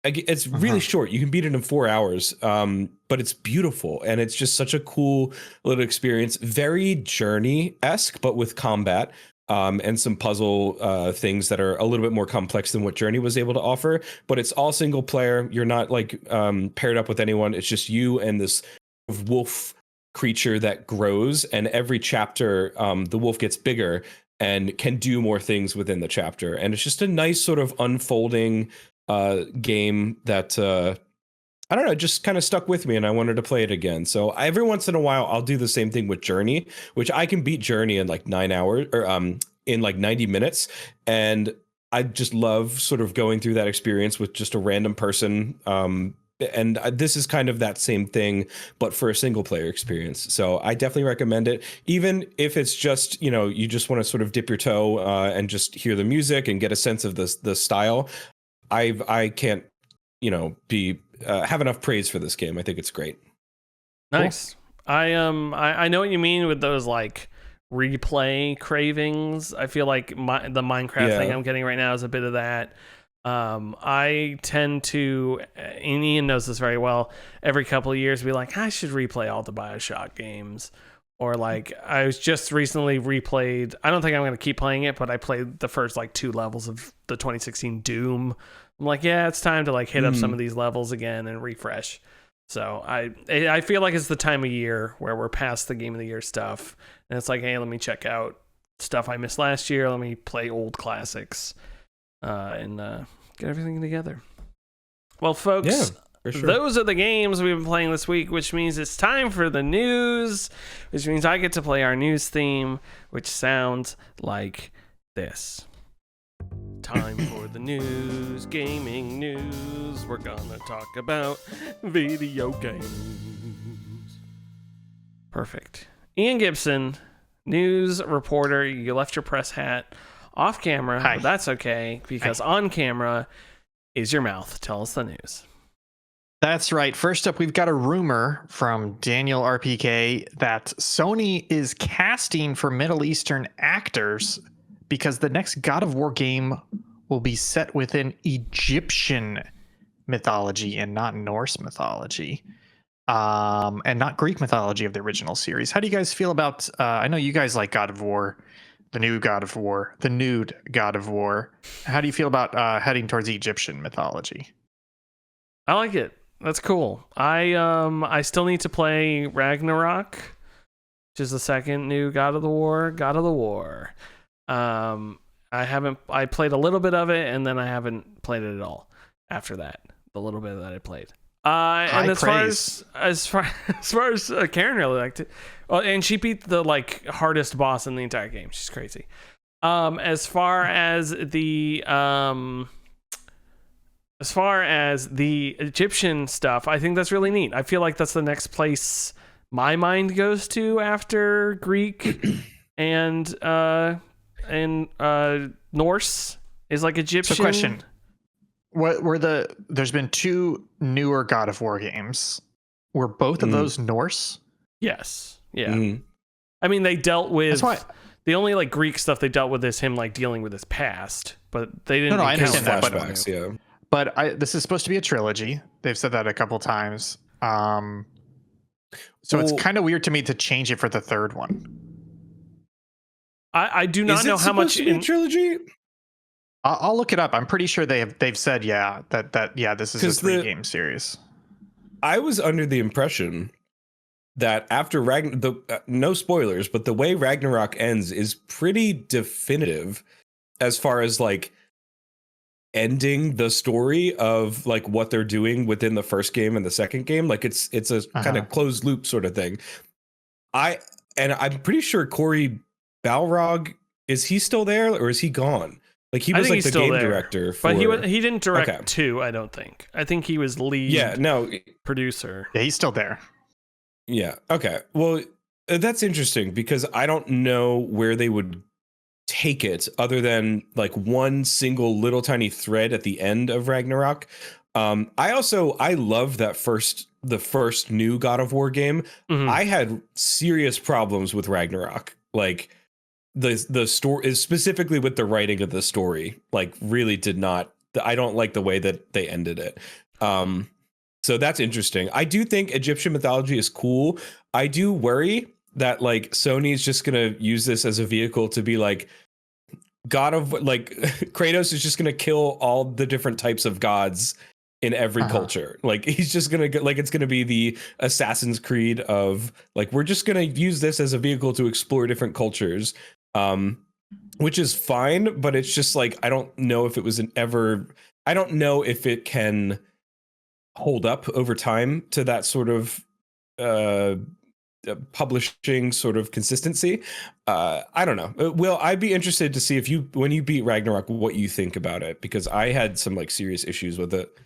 It's really short. You can beat it in 4 hours, but it's beautiful, and it's just such a cool little experience. Very Journey-esque, but with combat. And some puzzle things that are a little bit more complex than what Journey was able to offer. But it's all single player. You're not like paired up with anyone. It's just you and this wolf creature that grows. And every chapter, the wolf gets bigger and can do more things within the chapter. And it's just a nice sort of unfolding game that I don't know, just kind of stuck with me, and I wanted to play it again. So every once in a while, I'll do the same thing with Journey, which I can beat Journey in like 9 hours or in like 90 minutes. And I just love sort of going through that experience with just a random person. And this is kind of that same thing, but for a single player experience. So I definitely recommend it, even if it's just, you know, you just want to sort of dip your toe and just hear the music and get a sense of the style. I can't, you know, have enough praise for this game. I think it's great. Nice. Cool. I know what you mean with those like replay cravings. I feel like the Minecraft thing I'm getting right now is a bit of that. I tend to, and Ian knows this very well, every couple of years be like, I should replay all the BioShock games. Or like, I was just recently replayed, I don't think I'm going to keep playing it, but I played the first like 2 levels of the 2016 Doom. I'm like, yeah, it's time to like hit up some of these levels again and refresh. So I feel like it's the time of year where we're past the Game of the Year stuff. And it's like, hey, let me check out stuff I missed last year. Let me play old classics and get everything together. Well, folks, for sure, those are the games we've been playing this week, which means it's time for the news, which means I get to play our news theme, which sounds like this. Time for the news, gaming news. We're gonna talk about video games. Perfect. Ian Gibson, news reporter. You left your press hat off camera, but that's okay, because on camera is your mouth. Tell us the news. That's right. First up, we've got a rumor from Daniel RPK that Sony is casting for Middle Eastern actors because the next God of War game will be set within Egyptian mythology and not Norse mythology, and not Greek mythology of the original series. How do you guys feel about, I know you guys like God of War, the new God of War, the nude God of War. How do you feel about heading towards Egyptian mythology? I like it. That's cool. I still need to play Ragnarok, which is the second new God of the War. I played a little bit of it, and then I haven't played it at all after that. The little bit that I played. And as far as Karen really liked it, and she beat the like hardest boss in the entire game. She's crazy. As far as the as far as the Egyptian stuff, I think that's really neat. I feel like that's the next place my mind goes to after Greek and Norse is like Egyptian. So question. There's been 2 newer God of War games. Were both of those Norse? Yes. Yeah. I mean, they dealt with the only like Greek stuff they dealt with is him like dealing with his past, but they didn't. No, I understand that. Flashbacks, yeah. But this is supposed to be a trilogy. They've said that a couple times. So it's kind of weird to me to change it for the third one. I do not know how much in trilogy. I'll look it up. I'm pretty sure they've said this is a 3-game series. I was under the impression that after no spoilers, but the way Ragnarok ends is pretty definitive as far as like ending the story of like what they're doing within the first game and the second game. Like it's a kind of closed loop sort of thing. I'm pretty sure Corey Balrog, is he still there or is he gone? Like he was like the game director for, but he didn't direct 2, I don't think. I think he was lead producer. Yeah, he's still there. Yeah. Okay. Well, that's interesting because I don't know where they would take it other than like one single little tiny thread at the end of Ragnarok. I love that the first new God of War game. I had serious problems with Ragnarok. Like the story is specifically with the writing of the story, like really did not, I don't like the way that they ended it. So that's interesting. I do think Egyptian mythology is cool. I do worry that like Sony's just going to use this as a vehicle to be like Kratos is just going to kill all the different types of gods in every culture. Like he's just going to it's going to be the Assassin's Creed of like, we're just going to use this as a vehicle to explore different cultures. Which is fine, but it's just like, I don't know if it can hold up over time to that sort of publishing sort of consistency. I don't know. Will, I'd be interested to see when you beat Ragnarok, what you think about it, because I had some like serious issues with it.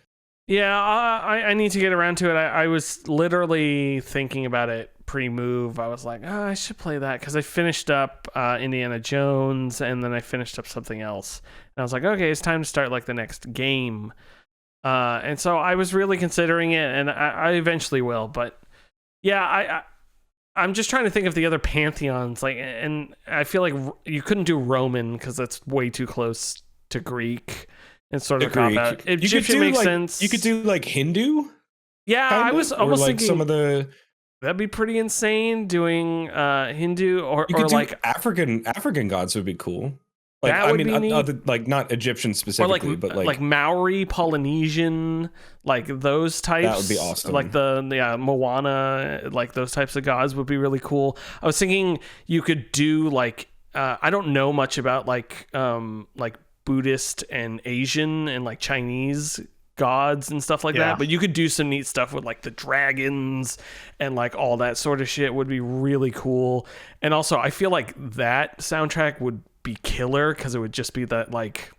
Yeah, I need to get around to it. I was literally thinking about it pre-move. I was like, oh, I should play that because I finished up Indiana Jones and then I finished up something else. And I was like, okay, it's time to start like the next game. And so I was really considering it, and I eventually will. But yeah, I'm just trying to think of the other pantheons. Like, and I feel like you couldn't do Roman because that's way too close to Greek. It's sort of a cop out. Egyptian makes sense. You could do like Hindu. Yeah, I was almost like thinking some of the. That'd be pretty insane doing Hindu or like African gods would be cool. Like that would be neat. Other, like not Egyptian specifically, but like Maori, Polynesian, like those types. That would be awesome. Like the Moana, like those types of gods would be really cool. I was thinking you could do like I don't know much about like Buddhist and Asian and like Chinese gods and stuff like that, but you could do some neat stuff with like the dragons and like all that sort of shit would be really cool. And also I feel like that soundtrack would be killer because it would just be that like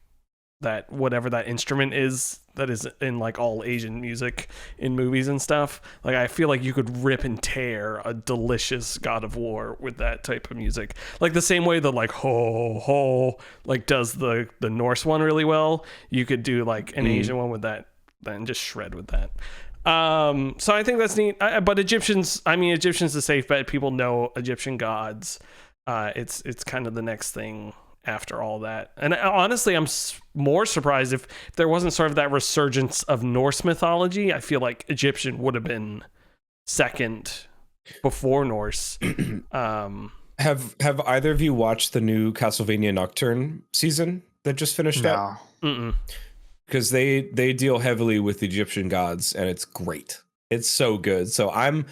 that whatever that instrument is that is in like all Asian music in movies and stuff. Like I feel like you could rip and tear a delicious God of War with that type of music. Like the same way the like ho ho like does the Norse one really well. You could do like an Asian one with that and just shred with that. So I think that's neat. But Egyptians a safe bet. People know Egyptian gods. It's kind of the next thing after all that. And honestly, I'm more surprised if there wasn't sort of that resurgence of Norse mythology. I feel like Egyptian would have been second before Norse. Have either of you watched the new Castlevania Nocturne season that just finished up? Because they deal heavily with the Egyptian gods, and it's great. It's so good. So I'm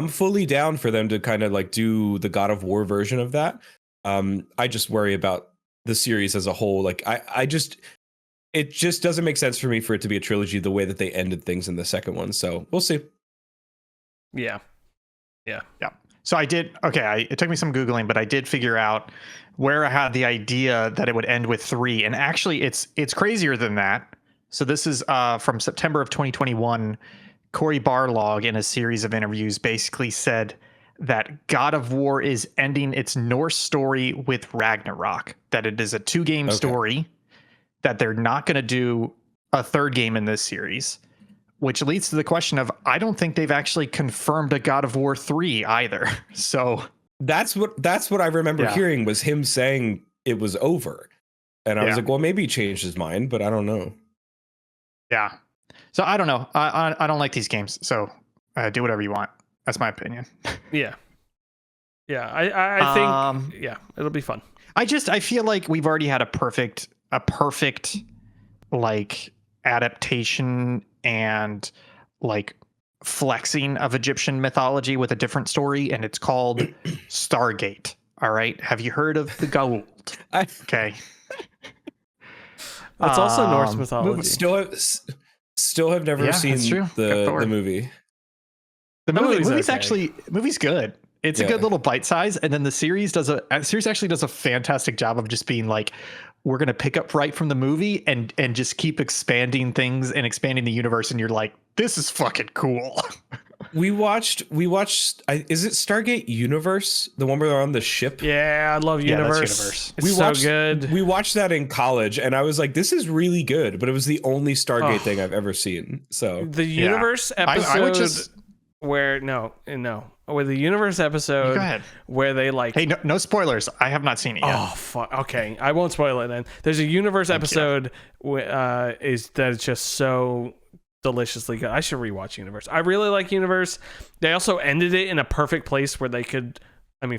fully down for them to kind of like do the God of War version of that. I just worry about the series as a whole. Like it just doesn't make sense for me for it to be a trilogy the way that they ended things in the second one. So we'll see. Yeah. So it took me some Googling, but I did figure out where I had the idea that it would end with 3. And actually it's crazier than that. So this is from September of 2021. Cory Barlog, in a series of interviews, basically said that God of War is ending its Norse story with Ragnarok, that it is a 2-game story, that they're not going to do a 3rd game in this series, which leads to the question of, I don't think they've actually confirmed a God of War 3 either. So that's what I remember hearing, was him saying it was over. And I was like, well, maybe he changed his mind, but I don't know. Yeah. So I don't know. I don't like these games. So do whatever you want. That's my opinion. Yeah. Yeah. I think, it'll be fun. I feel like we've already had a perfect like adaptation and like flexing of Egyptian mythology with a different story, and it's called Stargate. All right. Have you heard of the Goa'uld? Okay. That's also Norse mythology. Still have never seen the movie. The movie's good. It's a good little bite size, and then the series actually does a fantastic job of just being like, we're gonna pick up right from the movie and just keep expanding things and expanding the universe, and you're like, this is fucking cool. We watched. Is it Stargate Universe, the one where they're on the ship? Yeah, I love Universe. Universe. It's good. We watched that in college, and I was like, "This is really good," but it was the only Stargate thing I've ever seen. So the Universe episode, I would just where with the Universe episode, go ahead. Where they like, hey, no spoilers. I have not seen it yet. Oh fuck. Okay, I won't spoil it then. There's a Universe episode that's just so deliciously good. I should rewatch Universe. I really like Universe. They also ended it in a perfect place where they could,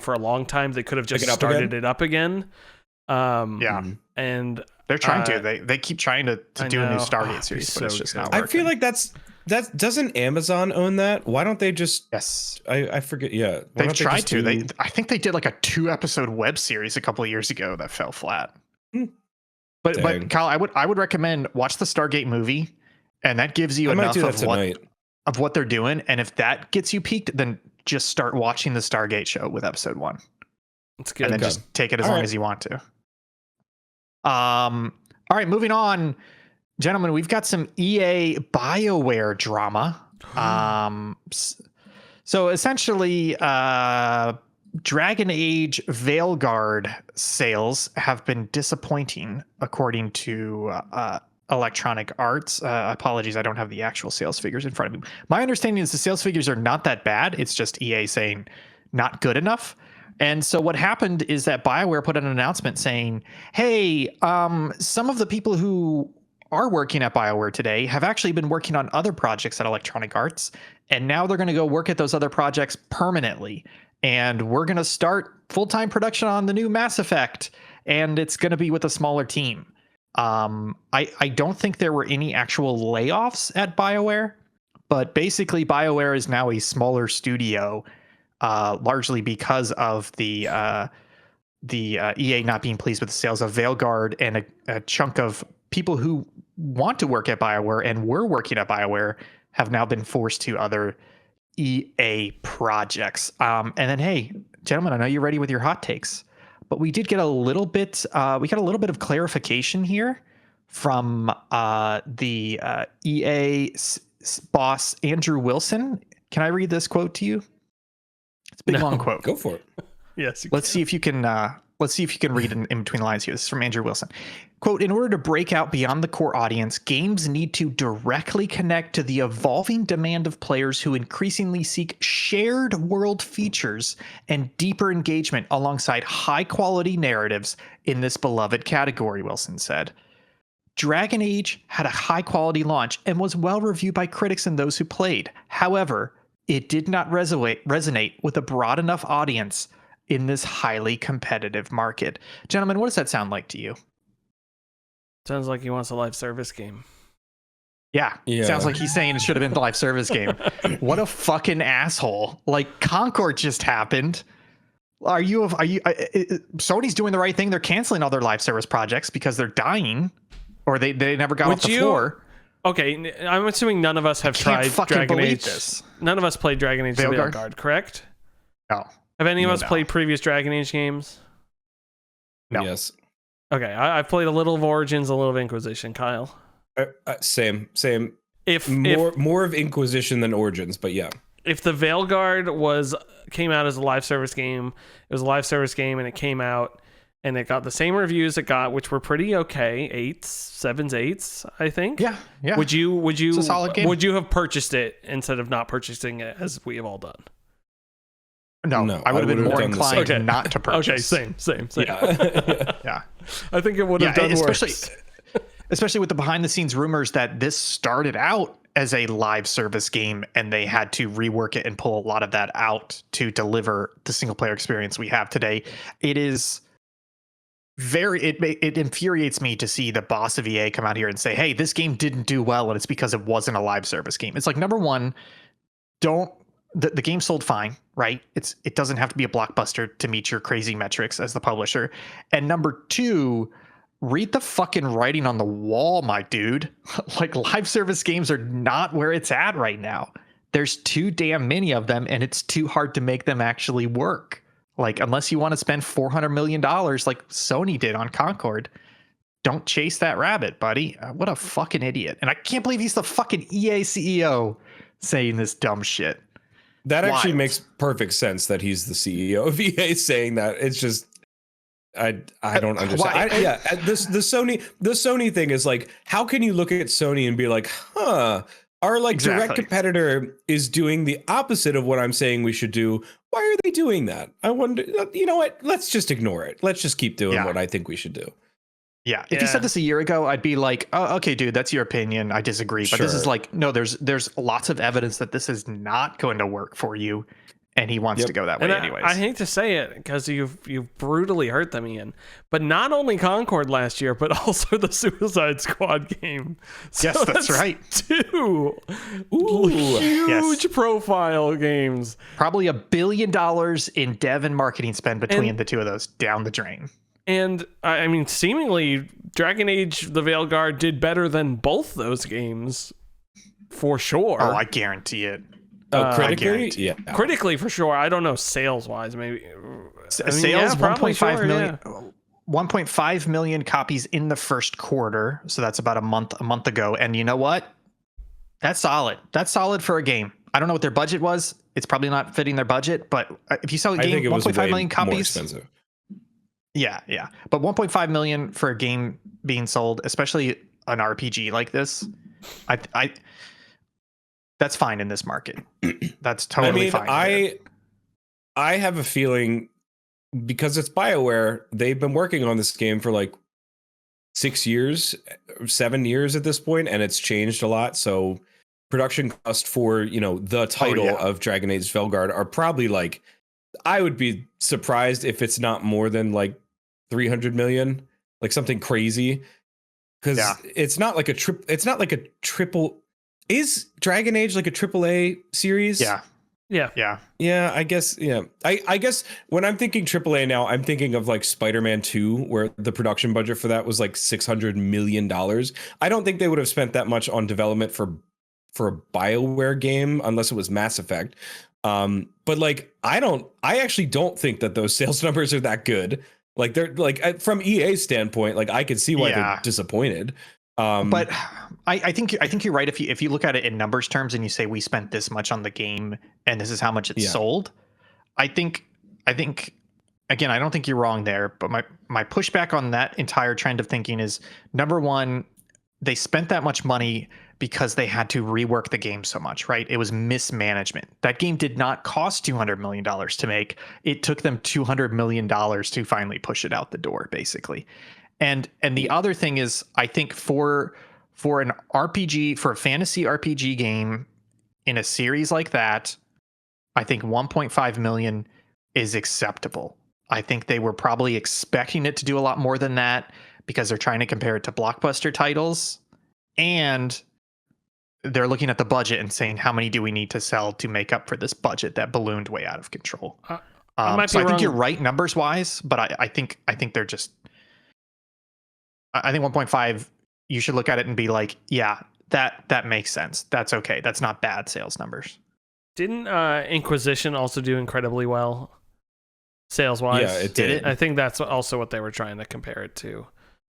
for a long time they could have just started it up again. And they're trying to. They keep trying to do a new Stargate series, but it's just not working. I feel like that doesn't Amazon own that? Why don't they just? Yes, I forget. Yeah, they've tried to. I think they did like a 2-episode web series a couple of years ago that fell flat. But Kyle, I would recommend watch the Stargate movie. And that gives you enough of what they're doing. And if that gets you peaked, then just start watching the Stargate show with episode 1. It's good. And then just take it as long as you want to. All right, moving on. Gentlemen, we've got some EA BioWare drama. So essentially, Dragon Age Veilguard sales have been disappointing, according to Electronic Arts. Apologies, I don't have the actual sales figures in front of me. My understanding is the sales figures are not that bad. It's just EA saying not good enough. And so what happened is that BioWare put out an announcement saying, hey, some of the people who are working at BioWare today have actually been working on other projects at Electronic Arts, and now they're going to go work at those other projects permanently. And we're going to start full-time production on the new Mass Effect, and it's going to be with a smaller team. I don't think there were any actual layoffs at BioWare, but basically BioWare is now a smaller studio, largely because of the EA not being pleased with the sales of Veilguard, and a chunk of people who want to work at BioWare and were working at BioWare have now been forced to other EA projects. And then, hey, gentlemen, I know you're ready with your hot takes, but we did get a little bit. We got a little bit of clarification here from the EA boss Andrew Wilson. Can I read this quote to you? It's a big long quote. Go for it. Yes. Let's see if you can. Let's see if you can read in between the lines here. This is from Andrew Wilson. Quote, in order to break out beyond the core audience, games need to directly connect to the evolving demand of players who increasingly seek shared world features and deeper engagement alongside high-quality narratives in this beloved category, Wilson said. Dragon Age had a high-quality launch and was well-reviewed by critics and those who played. However, it did not resonate with a broad enough audience in this highly competitive market. Gentlemen, what does that sound like to you? Sounds like he wants a live service game. Yeah. Sounds like he's saying it should have been the live service game. What a fucking asshole. Like, Concord just happened. Sony's doing the right thing. They're canceling all their live service projects because they're dying, or they never got off the floor. Okay, I'm assuming none of us have tried Dragon Age. None of us played Dragon Age Veilguard, correct? No. Have any of us played previous Dragon Age games? No. Yes. Okay, I've played a little of Origins, a little of Inquisition. Kyle? Same. If More of Inquisition than Origins, but yeah. If the Veilguard came out as a live service game, it was a live service game, and it came out and it got the same reviews it got, which were pretty okay, 8s, 7s, 8s, I think. Yeah. Would you It's a solid game. Would you have purchased it instead of not purchasing it, as we have all done? No, I would have been more inclined not to purchase. Okay, same. Yeah. I think it would have done worse. Especially with the behind the scenes rumors that this started out as a live service game and they had to rework it and pull a lot of that out to deliver the single player experience we have today. It is it infuriates me to see the boss of EA come out here and say, hey, this game didn't do well and it's because it wasn't a live service game. It's like, number one, the game sold fine, right? It doesn't have to be a blockbuster to meet your crazy metrics as the publisher. And number two, read the fucking writing on the wall, my dude. Like, live service games are not where it's at right now. There's too damn many of them, and it's too hard to make them actually work. Like, unless you want to spend $400 million like Sony did on Concord, don't chase that rabbit, buddy. What a fucking idiot. And I can't believe he's the fucking EA CEO saying this dumb shit. That actually makes perfect sense that he's the CEO of EA saying that. It's just, I don't understand. The Sony thing is like, how can you look at Sony and be like, our direct competitor is doing the opposite of what I'm saying we should do. Why are they doing that? I wonder, you know what? Let's just ignore it. Let's just keep doing what I think we should do. Yeah. If you said this a year ago, I'd be like, oh, okay, dude, that's your opinion. I disagree. But this is like, no, there's lots of evidence that this is not going to work for you. And he wants to go that way anyways. I hate to say it because you've brutally hurt them, Ian. But not only Concord last year, but also the Suicide Squad game. So yes, that's right. Two huge profile games. Probably $1 billion in dev and marketing spend between the two of those down the drain. And I mean, seemingly, Dragon Age: The Veilguard did better than both those games, for sure. Oh, I guarantee it. Critically? Yeah. Critically, for sure. I don't know sales-wise, maybe. Sales, 1.5 million. 1.5 million copies in the first quarter. So that's about a month ago. And you know what? That's solid. That's solid for a game. I don't know what their budget was. It's probably not fitting their budget. But if you sell a game, 1.5 million copies. More expensive. Yeah. But 1.5 million for a game being sold, especially an RPG like this, that's fine in this market. That's totally fine. I have a feeling, because it's BioWare, they've been working on this game for like 6 years, 7 years at this point, and it's changed a lot. So production cost for, the title of Dragon Age Veilguard are probably like, I would be surprised if it's not more than like 300 million, like something crazy. Because it's not like a triple. Is Dragon Age like a AAA series? Yeah. I guess. Yeah. I guess when I'm thinking AAA now, I'm thinking of like Spider-Man 2, where the production budget for that was like $600 million. I don't think they would have spent that much on development for a BioWare game unless it was Mass Effect. But like, I actually don't think that those sales numbers are that good. Like, they're like, from EA's standpoint, like, I could see why they're disappointed. But I think you're right. If you look at it in numbers terms and you say we spent this much on the game and this is how much it's sold, I think again, I don't think you're wrong there. But my pushback on that entire trend of thinking is, number one, they spent that much money because they had to rework the game so much, right? It was mismanagement. That game did not cost $200 million to make. It took them $200 million to finally push it out the door, basically. And the other thing is, I think for an RPG, for a fantasy RPG game in a series like that, I think 1.5 million is acceptable. I think they were probably expecting it to do a lot more than that because they're trying to compare it to blockbuster titles, and they're looking at the budget and saying, how many do we need to sell to make up for this budget that ballooned way out of control? So I think you're right numbers wise, but I think they're just. I think 1.5, you should look at it and be like, yeah, that makes sense. That's okay. That's not bad sales numbers. Didn't Inquisition also do incredibly well sales-wise? Yeah, it did. I think that's also what they were trying to compare it to.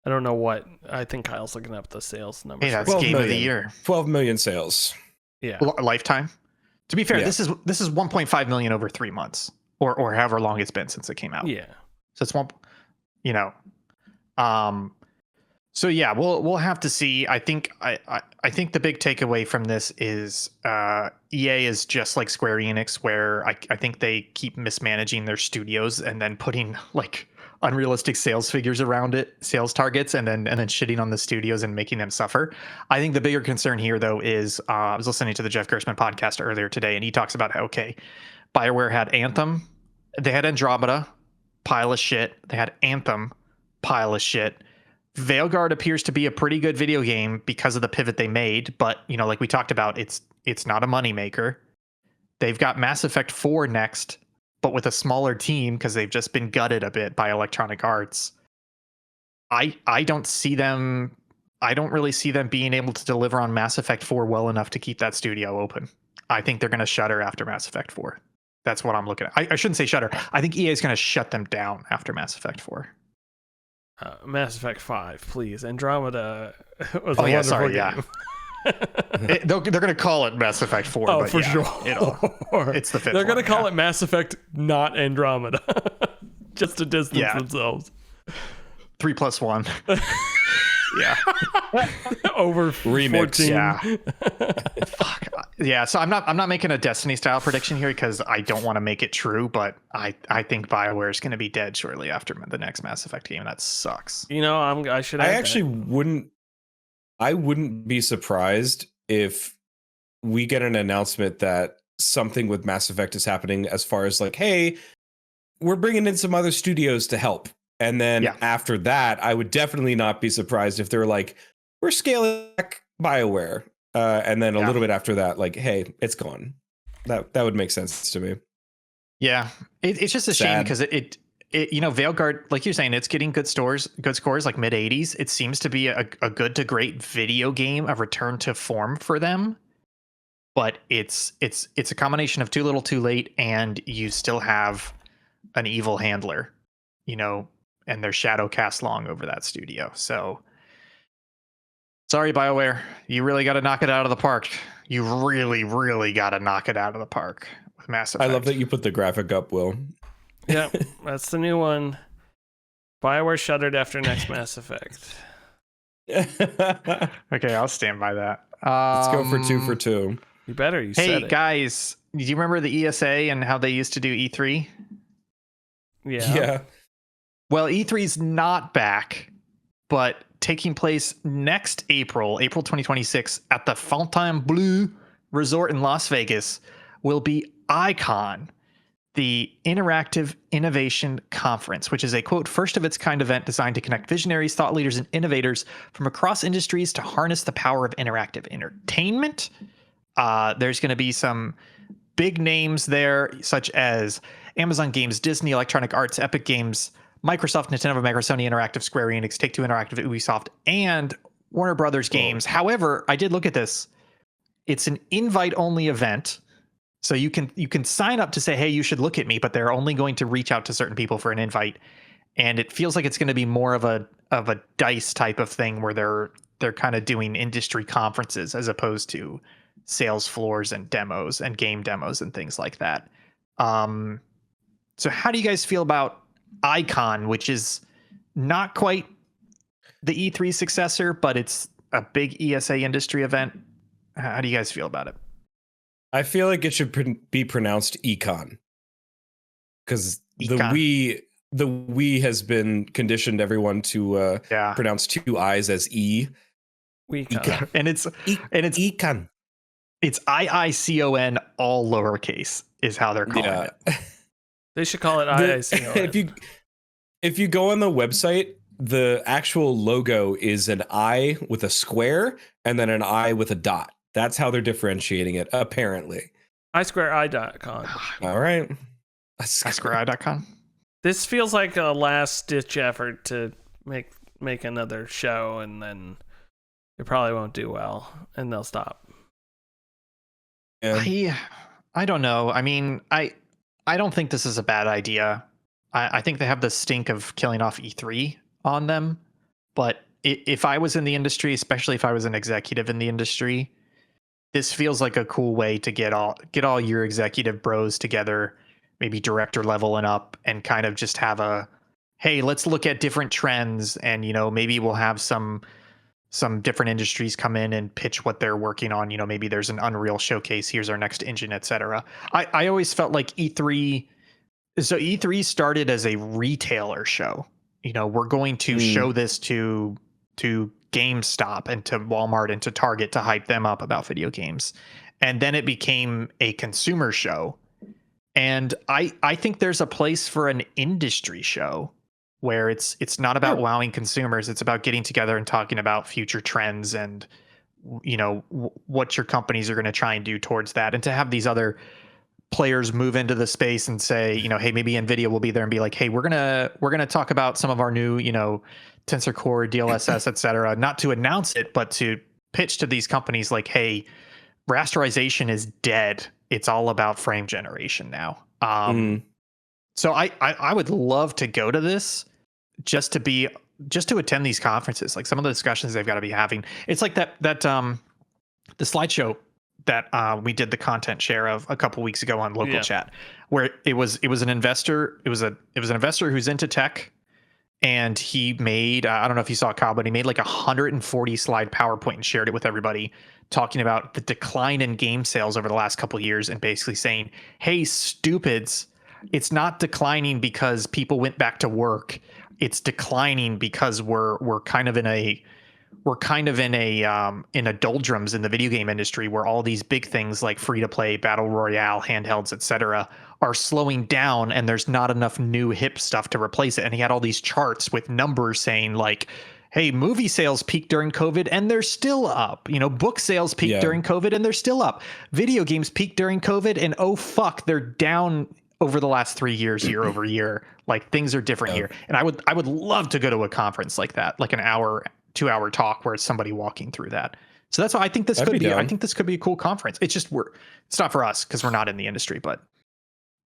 I don't know what. I think Kyle's looking up the sales numbers. Hey, that's Well, game of the 12 million. year. 12 million sales. Yeah. Lifetime. To be fair, Yeah. this is 1.5 million over 3 months, or however long it's been since it came out. Yeah. So it's one, you know, so yeah, we'll have to see. I think I think the big takeaway from this is EA is just like Square Enix, where I think they keep mismanaging their studios and then putting like unrealistic sales figures around it, sales targets, and then shitting on the studios and making them suffer. I think the bigger concern here though is I was listening to the Jeff Gerstmann podcast earlier today, and he talks about how BioWare had Anthem, they had Andromeda, pile of shit. They had Anthem, pile of shit. Veilguard appears to be a pretty good video game because of the pivot they made, but like we talked about, it's not a moneymaker. They've got Mass Effect 4 next, but with a smaller team because they've just been gutted a bit by Electronic Arts. I don't really see them being able to deliver on Mass Effect 4 well enough to keep that studio open. I think they're going to shutter after Mass Effect 4. That's what I'm looking at. I shouldn't say shutter. I think EA is going to shut them down after Mass Effect 4. Mass Effect 5, please. Andromeda was a wonderful sorry, game. yeah. They're going to call it Mass Effect 4. Oh, but for yeah, sure. It's the fifth They're going to one, call it Mass Effect, not Andromeda, just to distance themselves. 3+1. Yeah. Over Remix. 14. Yeah. Fuck. Yeah. So I'm not making a Destiny style prediction here because I don't want to make it true, but I think BioWare is going to be dead shortly after the next Mass Effect game. That sucks. I should. I actually wouldn't. I wouldn't be surprised if we get an announcement that something with Mass Effect is happening, as far as like, hey, we're bringing in some other studios to help. And then after that, I would definitely not be surprised if they're like, we're scaling back BioWare. And then a little bit after that, like, hey, it's gone. That would make sense to me. Yeah. It's just a shame because it Veilguard, like you're saying, it's getting good scores, like mid 80s. It seems to be a good to great video game, a return to form for them. But it's a combination of too little, too late, and you still have an evil handler, and their shadow cast long over that studio. So sorry, BioWare, you really got to knock it out of the park. You really, really got to knock it out of the park with Mass Effect. I love that you put the graphic up, Will. Yeah, that's the new one. BioWare shuttered after next Mass Effect. Okay, I'll stand by that. Let's go for 2 for 2. You better. You hey, said it. guys, do you remember the ESA and how they used to do E3? Yeah. Well, E3's not back, but taking place next April 2026 at the Fontainebleau Resort in Las Vegas will be Icon, the Interactive Innovation Conference, which is a, quote, first of its kind event designed to connect visionaries, thought leaders, and innovators from across industries to harness the power of interactive entertainment. There's going to be some big names there, such as Amazon Games, Disney, Electronic Arts, Epic Games, Microsoft, Nintendo, Microsoft, Sony Interactive, Square Enix, Take-Two Interactive, Ubisoft, and Warner Brothers Games. However, I did look at this. It's an invite-only event. So you can sign up to say, hey, you should look at me, but they're only going to reach out to certain people for an invite. And it feels like it's going to be more of a DICE type of thing where they're kind of doing industry conferences as opposed to sales floors and demos and game demos and things like that. So how do you guys feel about Icon, which is not quite the E3 successor, but it's a big ESA industry event? How do you guys feel about it? I feel like it should be pronounced Econ, because the we has been conditioned everyone to pronounce 2 I's as E. Econ. And it's Econ. It's IICON, all lowercase, is how they're calling it. They should call it IICON. If you go on the website, the actual logo is an I with a square and then an I with a dot. That's how they're differentiating it, apparently. iSquareI.com. All right. iSquareI.com. This feels like a last-ditch effort to make another show, and then it probably won't do well, and they'll stop. Yeah. I don't know. I mean, I don't think this is a bad idea. I think they have the stink of killing off E3 on them. but if I was in the industry, especially if I was an executive in the industry, this feels like a cool way to get all your executive bros together, maybe director level and up, and kind of just have a, hey, let's look at different trends, and maybe we'll have some different industries come in and pitch what they're working on. Maybe there's an Unreal showcase, here's our next engine, etc. I always felt like E3, so E3 started as a retailer show. We're going to show this to GameStop and to Walmart and to Target to hype them up about video games. And then it became a consumer show. And I think there's a place for an industry show where it's not about wowing consumers. It's about getting together and talking about future trends and what your companies are going to try and do towards that. And to have these other players move into the space and say, hey, maybe Nvidia will be there and be like, hey, we're gonna talk about some of our new, Tensor Core, DLSS, et cetera, not to announce it, but to pitch to these companies like, hey, rasterization is dead. It's all about frame generation now. So I would love to go to this just to attend these conferences. Like some of the discussions they've got to be having. It's like that the slideshow that we did the content share of a couple weeks ago on local chat, where it was an investor. It was an investor who's into tech, and he made I don't know if you saw it, Kyle, but he made like 140 slide PowerPoint and shared it with everybody, talking about the decline in game sales over the last couple of years, and basically saying, "Hey, stupids, it's not declining because people went back to work. It's declining because we're kind of in a doldrums in the video game industry, where all these big things like free to play, battle royale, handhelds, etc., are slowing down, and there's not enough new hip stuff to replace it." And he had all these charts with numbers saying like, hey, movie sales peaked during COVID and they're still up. Book sales peaked during COVID and they're still up. Video games peaked during COVID and oh fuck, they're down over the last 3 years, year over year. Like things are different here. And I would love to go to a conference like that, like an hour, 2-hour talk where it's somebody walking through that. So that's why I think this could be. I think this could be a cool conference. It's just it's not for us because we're not in the industry, but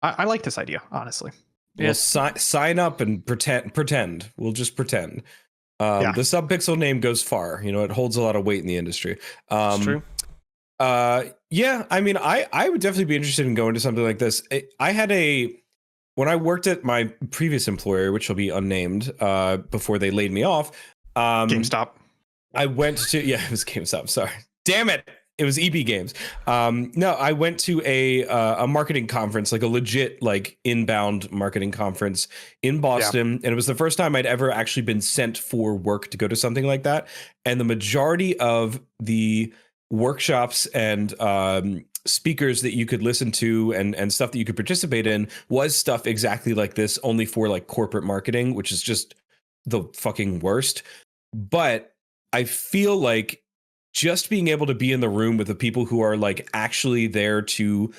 I like this idea, honestly. We'll sign up and pretend. We'll just pretend. The Subpixel name goes far. It holds a lot of weight in the industry. It's true. Yeah, I mean, I would definitely be interested in going to something like this. When I worked at my previous employer, which will be unnamed, before they laid me off. GameStop. I went to it was GameStop. Sorry, damn it. It was EB Games. No, I went to a marketing conference, like a legit like inbound marketing conference in Boston, and it was the first time I'd ever actually been sent for work to go to something like that. And the majority of the workshops and speakers that you could listen to and stuff that you could participate in was stuff exactly like this, only for like corporate marketing, which is just the fucking worst. But I feel like just being able to be in the room with the people who are like actually there to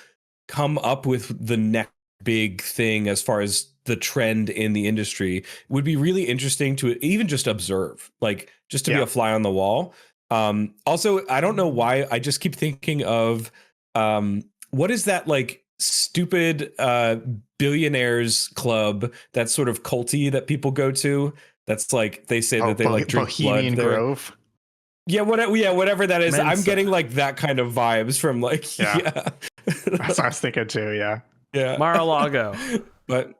come up with the next big thing as far as the trend in the industry would be really interesting to even just observe, like just to be a fly on the wall. Also, I don't know why I just keep thinking of what is that like stupid billionaires club that's sort of culty that people go to, that's like they say that they like drink Bohemian blood Grove. Whatever that is. Mensa. I'm getting like that kind of vibes from like That's what I was thinking too. Yeah. Mar-a-Lago. But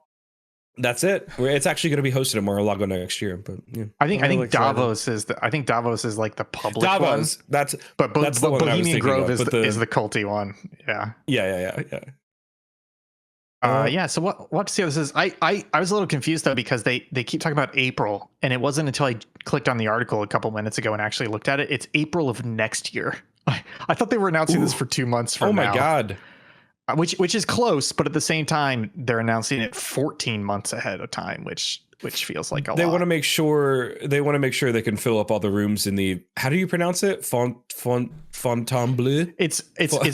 that's it. It's actually going to be hosted at Mar-a-Lago next year. But yeah, I think Davos is like the public Davos. one. That's the one Bohemian Grove is the culty one. Yeah. So what to see how this is. I was a little confused though, because they keep talking about April, and it wasn't until I clicked on the article a couple minutes ago and actually looked at it. It's April of next year. I thought they were announcing this for 2 months from now. Oh my god. Which is close, but at the same time they're announcing it 14 months ahead of time, which feels like a lot. They want to make sure they can fill up all the rooms in the, how do you pronounce it? Fontainebleau. It's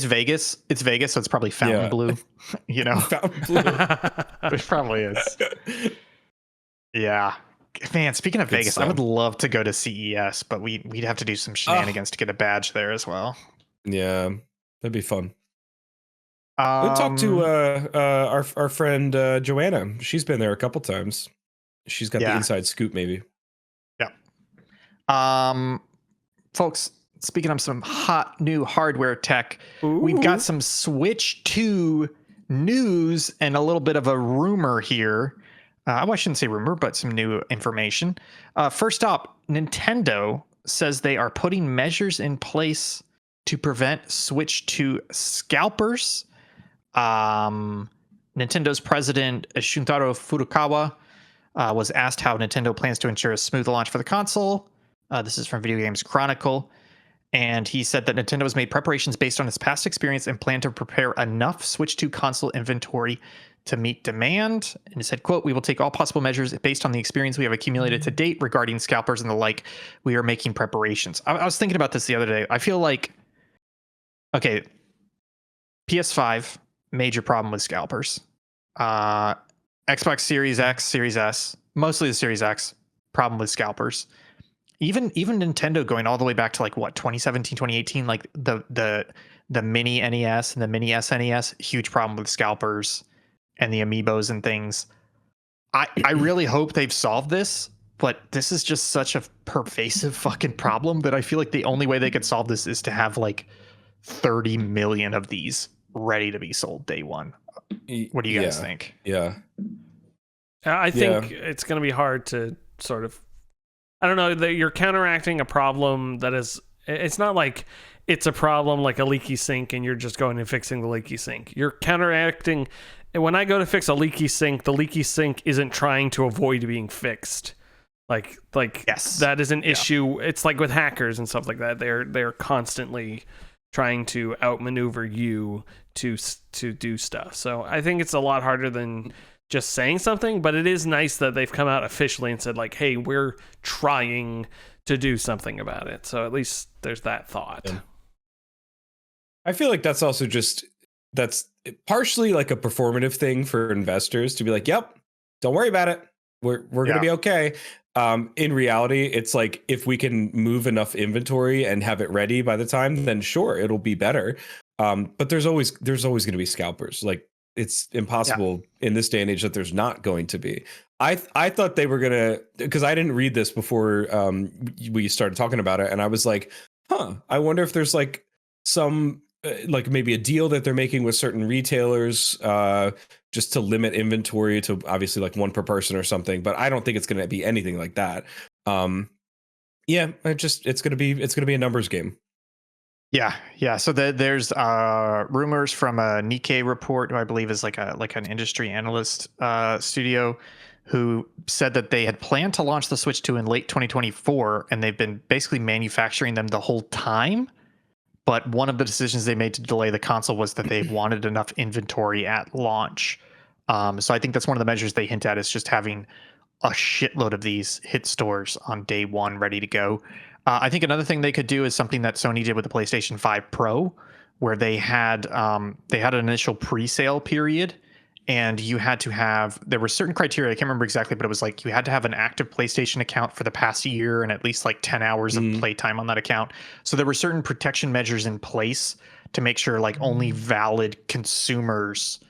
Vegas. It's Vegas, so it's probably Fontainebleau. Fontainebleau. It probably is. Yeah. Man, speaking of Vegas, I would love to go to CES, but we'd have to do some shenanigans to get a badge there as well. Yeah, that'd be fun. We'll talk to our friend Joanna. She's been there a couple times. She's got the inside scoop, maybe. Yeah. Folks, speaking of some hot new hardware tech, we've got some Switch 2 news and a little bit of a rumor here. I shouldn't say rumor, but some new information. First up, Nintendo says they are putting measures in place to prevent Switch 2 scalpers. Nintendo's president, Shuntaro Furukawa, was asked how Nintendo plans to ensure a smooth launch for the console. This is from Video Games Chronicle. And he said that Nintendo has made preparations based on its past experience and plan to prepare enough Switch 2 console inventory to meet demand. And he said, quote, "We will take all possible measures based on the experience we have accumulated to date regarding scalpers and the like. We are making preparations." I was thinking about this the other day. I feel like, okay, PS5, major problem with scalpers. Xbox Series X, Series S, mostly the Series X, problem with scalpers. Even Nintendo going all the way back to like what 2017, 2018, like the mini NES and the mini SNES, huge problem with scalpers and the amiibos and things. I really hope they've solved this, but this is just such a pervasive fucking problem that I feel like the only way they could solve this is to have like 30 million of these ready to be sold day one. What do you guys think? Yeah. I think it's going to be hard to sort of, I don't know, that you're counteracting a problem that is, it's not like it's a problem like a leaky sink and you're just going and fixing the leaky sink. You're counteracting, when I go to fix a leaky sink, the leaky sink isn't trying to avoid being fixed. Like yes, that is an issue. It's like with hackers and stuff like that. They're constantly trying to outmaneuver you to do stuff. So I think it's a lot harder than just saying something, but it is nice that they've come out officially and said like, hey, we're trying to do something about it. So at least there's that thought. Yeah. I feel like that's also that's partially like a performative thing for investors to be like, yep, don't worry about it. We're going to be okay. In reality, it's like if we can move enough inventory and have it ready by the time, then sure, it'll be better. But there's always going to be scalpers. Like it's impossible in this day and age that there's not going to be. I thought they were going to, because I didn't read this before we started talking about it. And I was like, I wonder if there's like some like maybe a deal that they're making with certain retailers just to limit inventory to obviously like one per person or something. But I don't think it's going to be anything like that. It's going to be a numbers game. Yeah. So there's rumors from a Nikkei report, who I believe is like an industry analyst studio, who said that they had planned to launch the Switch 2 in late 2024, and they've been basically manufacturing them the whole time. But one of the decisions they made to delay the console was that they wanted enough inventory at launch. So I think that's one of the measures they hint at, is just having a shitload of these hit stores on day one ready to go. I think another thing they could do is something that Sony did with the PlayStation 5 Pro, where they had an initial pre-sale period, and there were certain criteria. I can't remember exactly, but it was like you had to have an active PlayStation account for the past year and at least like 10 hours of playtime on that account. So there were certain protection measures in place to make sure like only valid consumers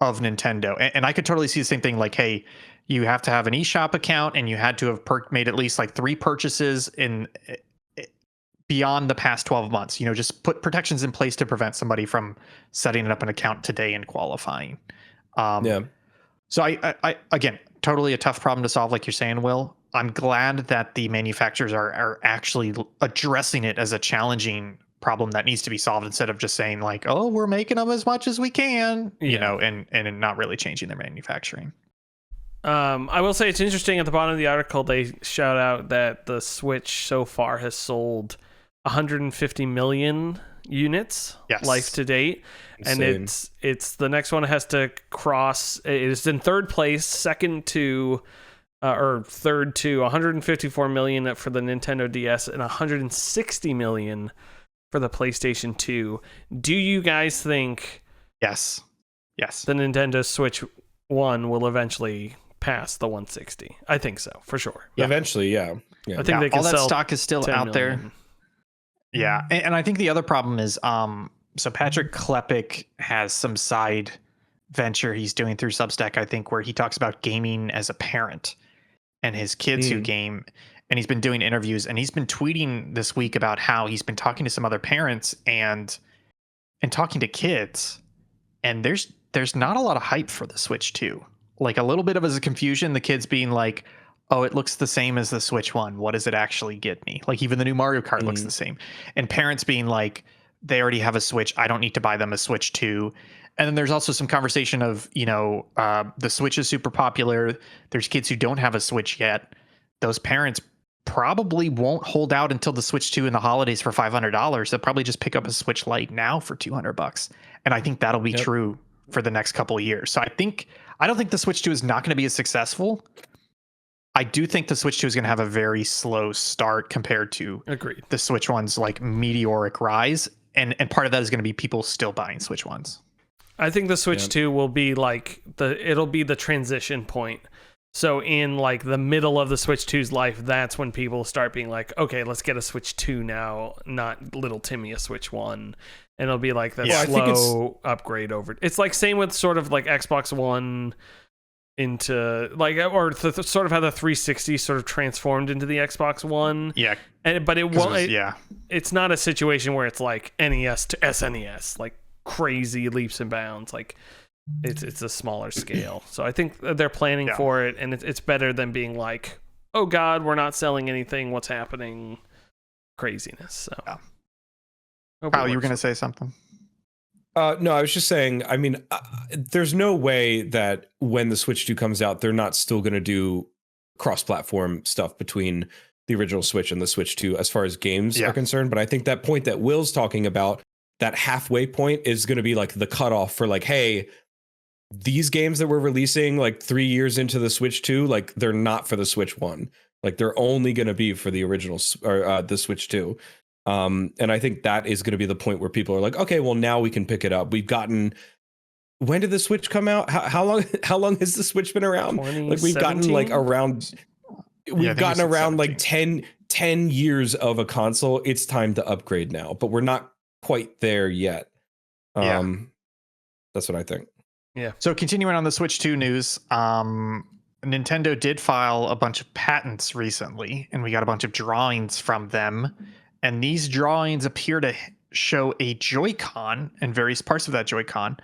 of Nintendo. And I could totally see the same thing, like, hey, you have to have an eShop account and you had to have made at least like 3 purchases in beyond the past 12 months. Just put protections in place to prevent somebody from setting up an account today and qualifying. So I again, totally a tough problem to solve, like you're saying, Will. I'm glad that the manufacturers are actually addressing it as a challenging problem that needs to be solved, instead of just saying like, oh, we're making them as much as we can, and not really changing their manufacturing. I will say it's interesting, at the bottom of the article, they shout out that the Switch so far has sold 150 million units life to date. Insane. And it's the next one has to cross. It is in third place, third to 154 million for the Nintendo DS and 160 million for the PlayStation 2. Do you guys think yes the Nintendo Switch 1 will eventually pass the 160? I think so, for sure. Eventually, yeah. I think they can all that sell stock is still out there. Yeah, and I think the other problem is, so Patrick Klepek has some side venture he's doing through Substack, I think, where he talks about gaming as a parent and his kids who game. and he's been doing interviews, and he's been tweeting this week about how he's been talking to some other parents and talking to kids, and there's not a lot of hype for the Switch 2. Like a little bit of a confusion, the kids being like, oh, it looks the same as the Switch 1. What does it actually get me? Like even the new Mario Kart looks the same. And parents being like, they already have a Switch. I don't need to buy them a Switch 2. And then there's also some conversation of, the Switch is super popular. There's kids who don't have a Switch yet. Those parents probably won't hold out until the Switch 2 in the holidays for $500. They'll probably just pick up a Switch Lite now for $200. And I think that'll be true for the next couple of years. So I don't think the Switch 2 is not going to be as successful. I do think the Switch 2 is going to have a very slow start compared to the Switch 1's like meteoric rise. And part of that is going to be people still buying Switch 1s. I think the Switch 2 will be like it'll be the transition point. So in like the middle of the Switch 2's life, that's when people start being like, okay, let's get a Switch 2 now, not little Timmy a Switch 1. And it'll be like that slow upgrade over. It's like same with sort of like Xbox One into like, or sort of how the 360 sort of transformed into the Xbox One. Yeah. But it won't. It's not a situation where it's like NES to SNES, like crazy leaps and bounds. Like it's a smaller scale. So I think they're planning for it, and it's better than being like, oh God, we're not selling anything. What's happening? Craziness. So. Yeah. Kyle, you were going to say something? No, I was just saying, I mean, there's no way that when the Switch 2 comes out, they're not still going to do cross-platform stuff between the original Switch and the Switch 2 as far as games are concerned. But I think that point that Will's talking about, that halfway point, is going to be like the cutoff for like, hey, these games that we're releasing like 3 years into the Switch 2, like they're not for the Switch 1. Like they're only going to be for the original or the Switch 2. And I think that is going to be the point where people are like, okay, well, now we can pick it up. We've gotten, when did the Switch come out? How long has the Switch been around? Like we've gotten like around, like 10 years of a console. It's time to upgrade now, but we're not quite there yet. That's what I think. Yeah. So continuing on the Switch 2 news, Nintendo did file a bunch of patents recently, and we got a bunch of drawings from them. And these drawings appear to show a Joy-Con and various parts of that Joy-Con,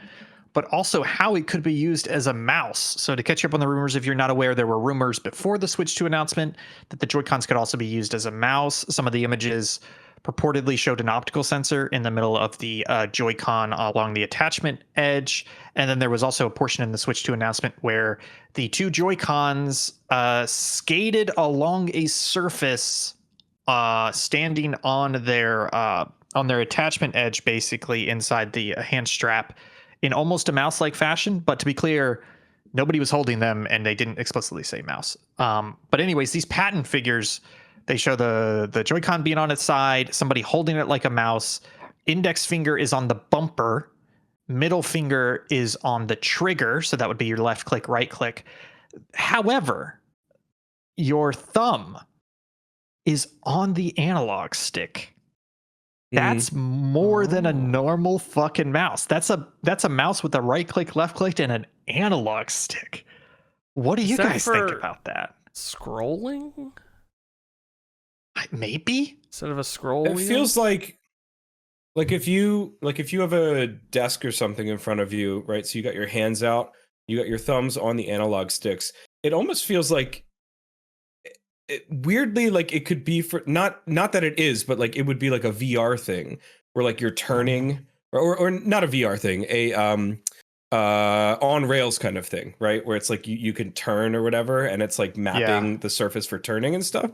but also how it could be used as a mouse. So to catch you up on the rumors, if you're not aware, there were rumors before the Switch 2 announcement that the Joy-Cons could also be used as a mouse. Some of the images purportedly showed an optical sensor in the middle of the Joy-Con along the attachment edge. And then there was also a portion in the Switch 2 announcement where the two Joy-Cons skated along a surface standing on their attachment edge, basically inside the hand strap, in almost a mouse-like fashion. But to be clear, nobody was holding them, and they didn't explicitly say mouse. But anyways, these patent figures, they show the Joy-Con being on its side, somebody holding it like a mouse. Index finger is on the bumper. Middle finger is on the trigger, so that would be your left click, right click. However, your thumb is on the analog stick. That's more than a normal fucking mouse. That's a mouse with a right click, left click, and an analog stick. What do you guys think about that? Scrolling? Maybe instead of a scroll. It feels like if you have a desk or something in front of you, right? So you got your hands out, you got your thumbs on the analog sticks. It almost feels like weirdly like it could be for not that it is, but like it would be like a VR thing where like you're turning or not a VR thing, a on rails kind of thing, right? Where it's like you can turn or whatever, and it's like mapping the surface for turning and stuff.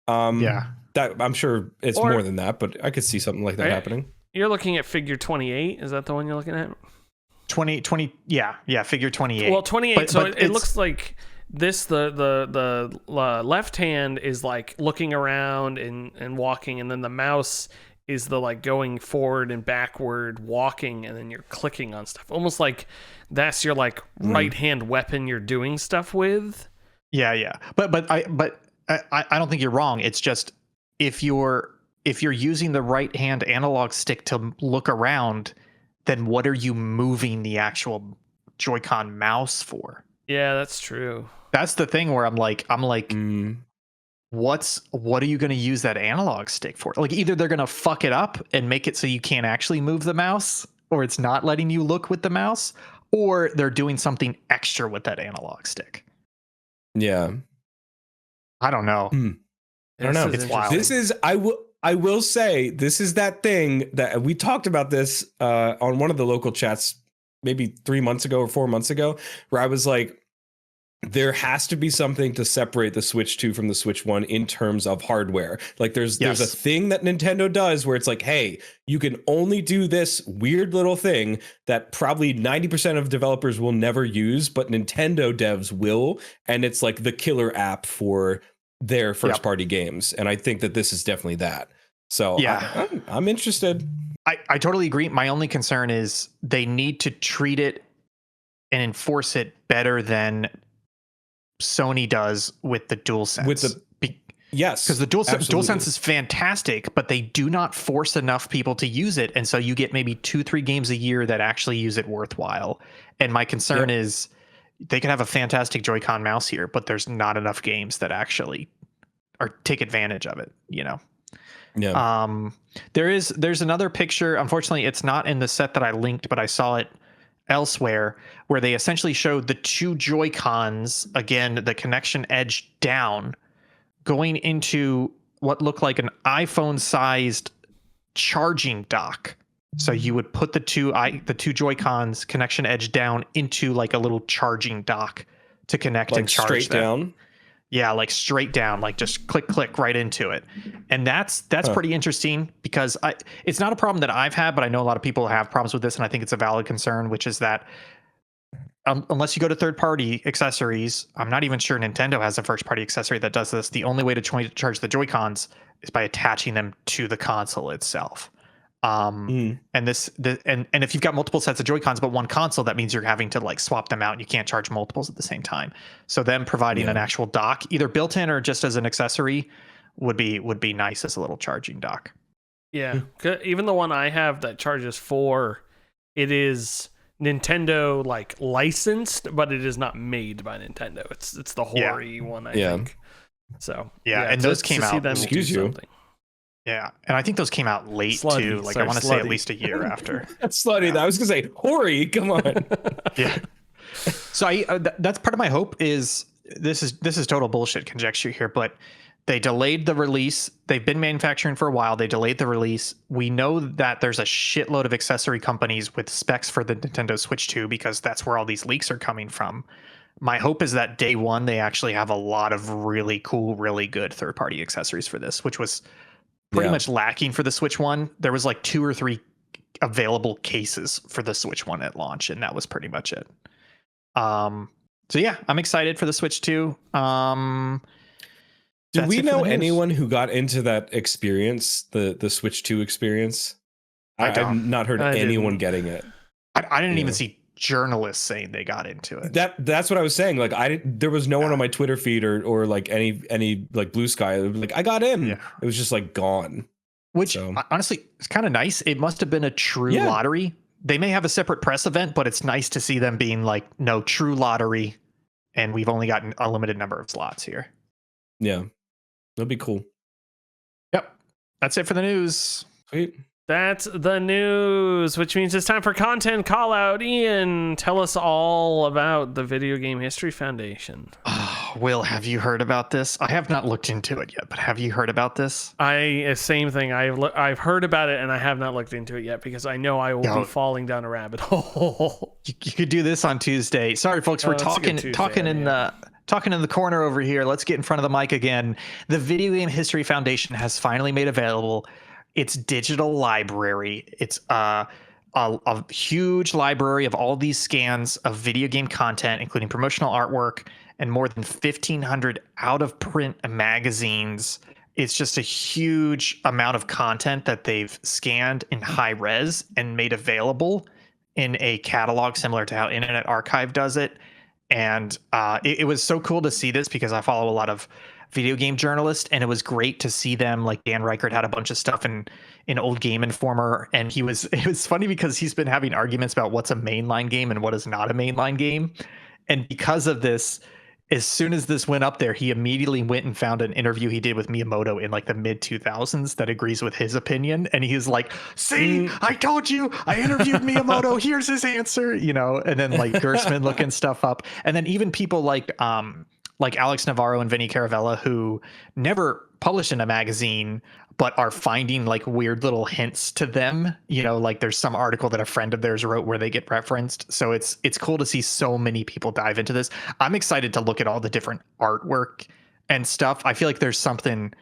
That I'm sure it's more than that, but I could see something like that happening. You're looking at figure 28. Is that the one you're looking at? 20 figure 28. Well, 28. But it looks like this the left hand is like looking around and walking, and then the mouse is the like going forward and backward walking, and then you're clicking on stuff, almost like that's your like right hand weapon you're doing stuff with. But I don't think you're wrong. It's just if you're using the right hand analog stick to look around, then what are you moving the actual Joy-Con mouse for? Yeah, that's true. That's the thing where I'm like, what are you going to use that analog stick for? Like, either they're going to fuck it up and make it so you can't actually move the mouse, or it's not letting you look with the mouse, or they're doing something extra with that analog stick. Yeah. I don't know. I don't know. It's wild. This is I will say this is that thing that we talked about this on one of the local chats maybe 3 months ago or 4 months ago, where I was like, there has to be something to separate the Switch 2 from the Switch 1 in terms of hardware. Like there's a thing that Nintendo does where it's like, hey, you can only do this weird little thing that probably 90% of developers will never use, but Nintendo devs will. And it's like the killer app for their first party games. And I think that this is definitely that. So yeah, I'm interested. I totally agree. My only concern is they need to treat it and enforce it better than Sony does with the DualSense. Yes, because the DualSense is fantastic, but they do not force enough people to use it, and so you get maybe 2-3 games a year that actually use it worthwhile. And my concern is they could have a fantastic Joy-Con mouse here, but there's not enough games that actually take advantage of it. You know. Yeah. There's another picture. Unfortunately, it's not in the set that I linked, but I saw it elsewhere, where they essentially showed the 2 Joy-Cons, again, the connection edge down, going into what looked like an iPhone-sized charging dock. So you would put the two Joy-Cons connection edge down into like a little charging dock to connect and charge straight them. Down. Yeah, like straight down, like just click right into it. And that's pretty interesting, because it's not a problem that I've had, but I know a lot of people have problems with this, and I think it's a valid concern, which is that unless you go to third-party accessories, I'm not even sure Nintendo has a first-party accessory that does this. The only way to charge the Joy-Cons is by attaching them to the console itself. And if you've got multiple sets of Joy-Cons but one console, that means you're having to like swap them out, and you can't charge multiples at the same time. So them providing an actual dock, either built in or just as an accessory, would be nice as a little charging dock. Yeah, even the one I have that charges 4, it is Nintendo like licensed, but it is not made by Nintendo. It's the Hori one, I think. So and those came out. Excuse you. Yeah, and I think those came out late too. Like I want to say at least a year after. That's slutty. I was gonna say Hori. Come on. Yeah. So that's part of my hope. Is this is total bullshit conjecture here, but they delayed the release. They've been manufacturing for a while. They delayed the release. We know that there's a shitload of accessory companies with specs for the Nintendo Switch 2, because that's where all these leaks are coming from. My hope is that day one they actually have a lot of really cool, really good third-party accessories for this, which was pretty much lacking for the Switch 1. There was like 2 or 3 available cases for the Switch 1 at launch, and that was pretty much it. So yeah, I'm excited for the Switch 2. Do we know anyone who got into that experience, the Switch 2 experience? I've not heard anyone getting it. I didn't even see journalists saying they got into it. That's what I was saying. Like there was no one on my Twitter feed or like any like Blue Sky. Like I got in. Yeah. It was just like gone. Which honestly, it's kind of nice. It must have been a true lottery. They may have a separate press event, but it's nice to see them being like, no, true lottery, and we've only got a limited number of slots here. Yeah, that'd be cool. Yep, that's it for the news. Sweet. That's the news, which means it's time for content call out. Ian, tell us all about the Video Game History Foundation. Will, have you heard about this? I have not looked into it yet, but have you heard about this? Same thing. I've heard about it, and I have not looked into it yet, because I know I will be falling down a rabbit hole. You could do this on Tuesday. Sorry, folks, we're talking in the corner over here. Let's get in front of the mic again. The Video Game History Foundation has finally made available its digital library. It's a huge library of all these scans of video game content, including promotional artwork and more than 1,500 out-of-print magazines. It's just a huge amount of content that they've scanned in high res and made available in a catalog similar to how Internet Archive does it. And it was so cool to see this, because I follow a lot of video game journalists, and it was great to see them. Like Dan Reichert had a bunch of stuff in Old Game Informer, and it was funny because he's been having arguments about what's a mainline game and what is not a mainline game. And because of this, as soon as this went up there, he immediately went and found an interview he did with Miyamoto in like the mid 2000s that agrees with his opinion. And he's like, see, I told you, I interviewed Miyamoto. Here's his answer, you know, and then like Gersman looking stuff up. And then even people like Alex Navarro and Vinny Caravella, who never published in a magazine, but are finding like weird little hints to them. You know, like there's some article that a friend of theirs wrote where they get referenced. So it's cool to see so many people dive into this. I'm excited to look at all the different artwork and stuff. I feel like there's something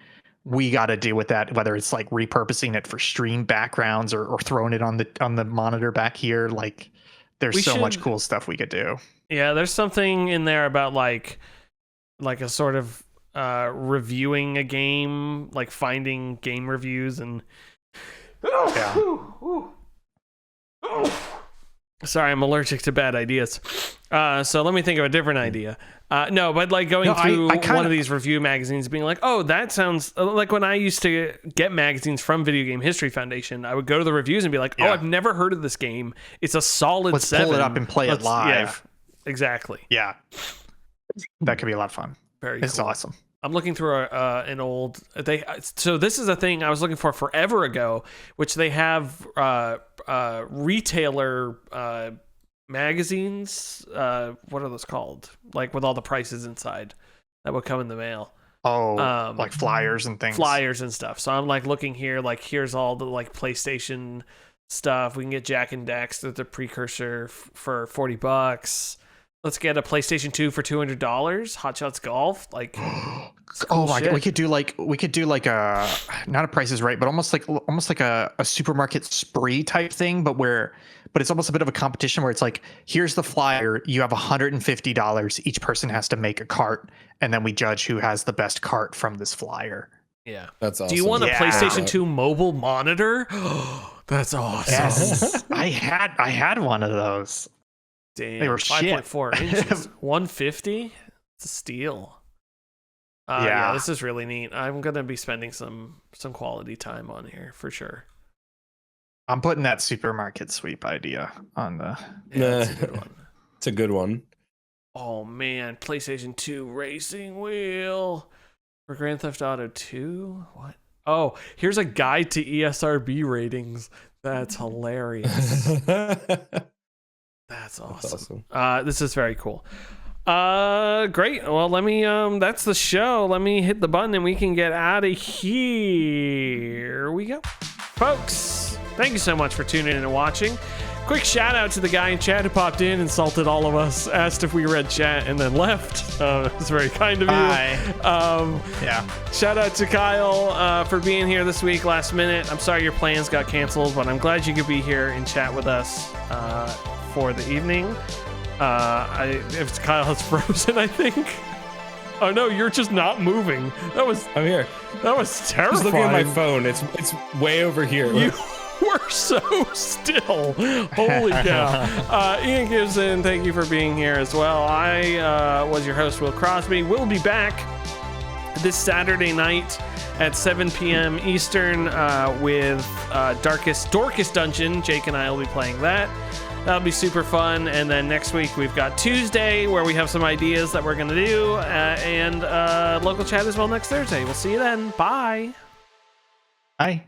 we got to do with that, whether it's like repurposing it for stream backgrounds or throwing it on the monitor back here. Like there's so much cool stuff we could do. Yeah, there's something in there about like a sort of reviewing a game, like finding game reviews and sorry, I'm allergic to bad ideas, so let me think of a different idea. No, but like going through one of these review magazines being like, oh, that sounds like when I used to get magazines from Video Game History Foundation, I would go to the reviews and be like, oh, I've never heard of this game, it's a solid 7. Pull it up and play it live. Yeah, exactly. Yeah, that could be a lot of fun. Very It's cool. awesome. I'm looking through an old so this is a thing I was looking for forever ago, which they have retailer magazines. What are those called? Like with all the prices inside that would come in the mail. Oh, like flyers and things. Flyers and stuff. So I'm like looking here, like here's all the like PlayStation stuff. We can get Jack and Daxter, the precursor, for $40. Let's get a PlayStation 2 for $200. Hot Shots Golf, like oh my god, we could do like a not a Price is Right, but almost like a supermarket spree type thing, but it's almost a bit of a competition where it's like, here's the flyer, you have $150, each person has to make a cart, and then we judge who has the best cart from this flyer. Yeah, that's awesome. Do you want a PlayStation 2 mobile monitor? That's awesome. Yes. I had one of those. Damn, they were 5.4 inches, 150. It's a steal. Yeah, this is really neat. I'm gonna be spending some quality time on here for sure. I'm putting that supermarket sweep idea on the. Yeah, that's a good one. It's a good one. Oh man, PlayStation 2 racing wheel for Grand Theft Auto 2. What? Oh, here's a guide to ESRB ratings. That's hilarious. That's awesome. This is very cool. Great. Well, let me that's the show. Let me hit the button and we can get out of here. We go. Folks, thank you so much for tuning in and watching. Quick shout out to the guy in chat who popped in, insulted all of us, asked if we read chat, and then left. It's very kind of you. Yeah. Shout out to Kyle for being here this week, last minute. I'm sorry your plans got canceled, but I'm glad you could be here and chat with us for the evening. If Kyle has frozen, I think. Oh no, you're just not moving. I'm here. That was terrifying. Just looking at my phone. It's way over here. You were so still. Holy cow. Ian Gibson, thank you for being here as well. I was your host, Will Crosby. We'll be back this Saturday night at 7 p.m. Eastern with Dorcas Dungeon. Jake and I will be playing that. That'll be super fun. And then next week we've got Tuesday where we have some ideas that we're going to do, and local chat as well next Thursday. We'll see you then. Bye. Bye.